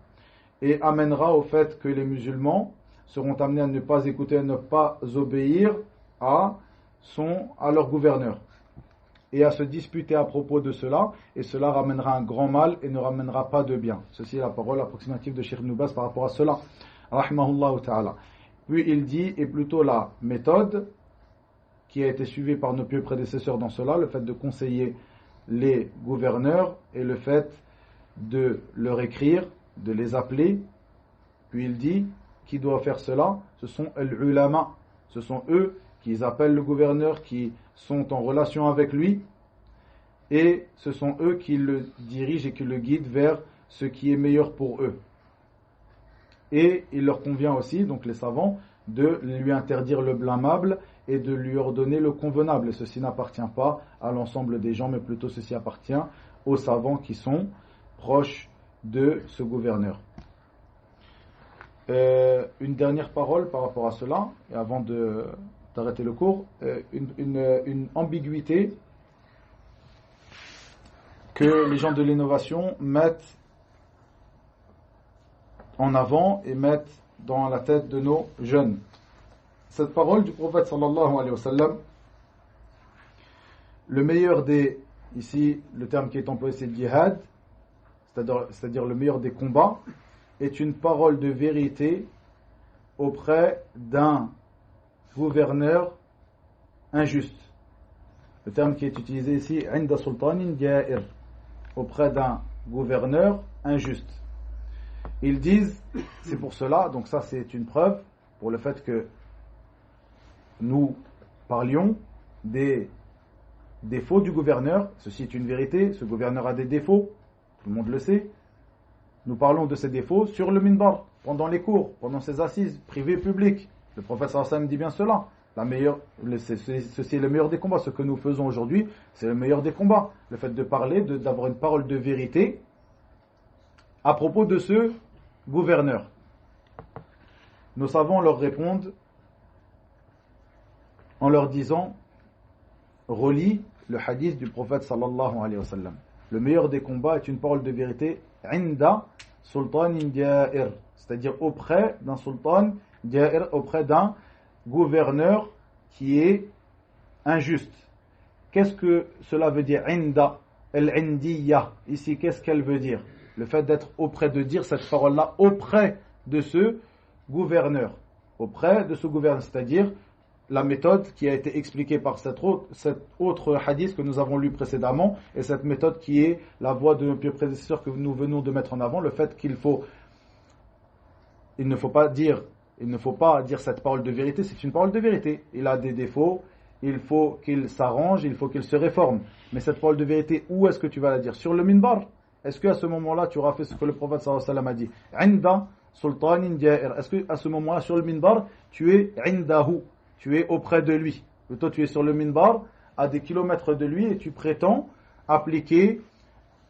et amènera au fait que les musulmans seront amenés à ne pas écouter, à ne pas obéir à leur gouverneur. et à se disputer à propos de cela, et cela ramènera un grand mal et ne ramènera pas de bien. Ceci est la parole approximative de Cheikh Ibn Baz par rapport à cela. Rahimahullah ta'ala. Puis il dit, et plutôt la méthode qui a été suivie par nos pieux prédécesseurs dans cela, le fait de conseiller les gouverneurs et le fait de leur écrire, de les appeler. Puis il dit, qui doit faire cela? Ce sont al-ulama, ce sont eux qui appellent le gouverneur, qui sont en relation avec lui, et ce sont eux qui le dirigent et qui le guident vers ce qui est meilleur pour eux. Et il leur convient aussi, donc les savants, de lui interdire le blâmable et de lui ordonner le convenable. Et ceci n'appartient pas à l'ensemble des gens, mais plutôt ceci appartient aux savants qui sont proches de ce gouverneur. Une dernière parole par rapport à cela, et avant d'arrêter le cours, une ambiguïté que les gens de l'innovation mettent en avant et mettent dans la tête de nos jeunes. Cette parole du prophète sallallahu alayhi wa sallam, le meilleur des, ici le terme qui est employé c'est djihad, c'est-à-dire le meilleur des combats, est une parole de vérité auprès d'un gouverneur injuste. Le terme qui est utilisé ici, inda sultanin ja'ir, auprès d'un gouverneur injuste. Ils disent, c'est pour cela, donc ça c'est une preuve pour le fait que nous parlions des défauts du gouverneur. Ceci est une vérité, ce gouverneur a des défauts, tout le monde le sait. Nous parlons de ces défauts sur le minbar, pendant les cours, pendant ses assises, privées, publiques. Le prophète sallallahu alayhi wa sallam dit bien cela. Ceci est le meilleur des combats. Ce que nous faisons aujourd'hui, c'est le meilleur des combats. Le fait de parler, d'avoir une parole de vérité à propos de ce gouverneur. Nos savants leur répondent en leur disant, relis le hadith du prophète sallallahu alayhi wa sallam. Le meilleur des combats est une parole de vérité inda sultanin ja'ir, c'est-à-dire auprès d'un sultan ja'ir, auprès d'un gouverneur qui est injuste. Qu'est-ce que cela veut dire inda? Al-indiyya, ici qu'est-ce qu'elle veut dire? Le fait d'être auprès, de dire cette parole-là auprès de ce gouverneur. Auprès de ce gouverneur, c'est-à-dire la méthode qui a été expliquée par cet autre hadith que nous avons lu précédemment, et cette méthode qui est la voie de nos pieux prédécesseurs que nous venons de mettre en avant, le fait il ne faut pas dire cette parole de vérité, c'est une parole de vérité. Il a des défauts, il faut qu'il s'arrange, il faut qu'il se réforme. Mais cette parole de vérité, où est-ce que tu vas la dire? Sur le minbar? Est-ce qu'à ce moment-là, tu auras fait ce que le prophète sallallahu alayhi wa sallam a dit? Inda sultanin ja'ir. Est-ce qu'à ce moment-là, sur le minbar, tu es indahu, tu es auprès de lui? Plutôt, tu es sur le minbar, à des kilomètres de lui, et tu prétends appliquer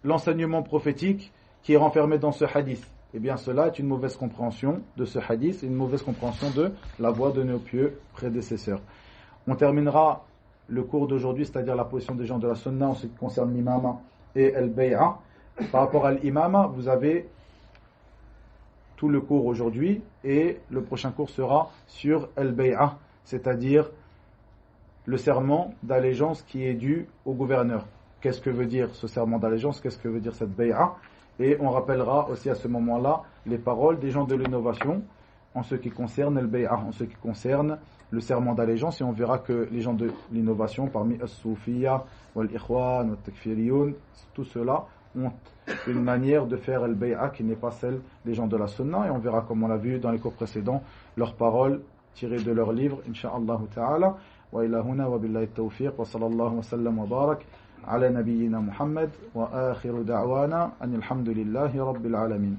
l'enseignement prophétique qui est renfermé dans ce hadith. Eh bien, cela est une mauvaise compréhension de ce hadith, et une mauvaise compréhension de la voie de nos pieux prédécesseurs. On terminera le cours d'aujourd'hui, c'est-à-dire la position des gens de la sunna en ce qui concerne l'imama et al-bay'a. Par rapport à l'imama, vous avez tout le cours aujourd'hui, et le prochain cours sera sur al-bay'a, c'est-à-dire le serment d'allégeance qui est dû au gouverneur. Qu'est-ce que veut dire ce serment d'allégeance? Qu'est-ce que veut dire cette bay'a? Et on rappellera aussi à ce moment-là les paroles des gens de l'innovation en ce qui concerne al-bay'a, en ce qui concerne le serment d'allégeance, et on verra que les gens de l'innovation, parmi as-soufiyya, wal-ikhwan, wal-takfiriyun, tout cela ont une manière de faire al-bay'a qui n'est pas celle des gens de la sunna, et on verra, comme on l'a vu dans les cours précédents, leurs paroles tirées de leurs livres, insha'Allah ta'ala. Wa ila huna wa billahi at-tawfiq wa sallallahu wa sallam wa barak ala nabiyyina Muhammad wa akhiru da'wana anil hamdulillahi rabbil alamin.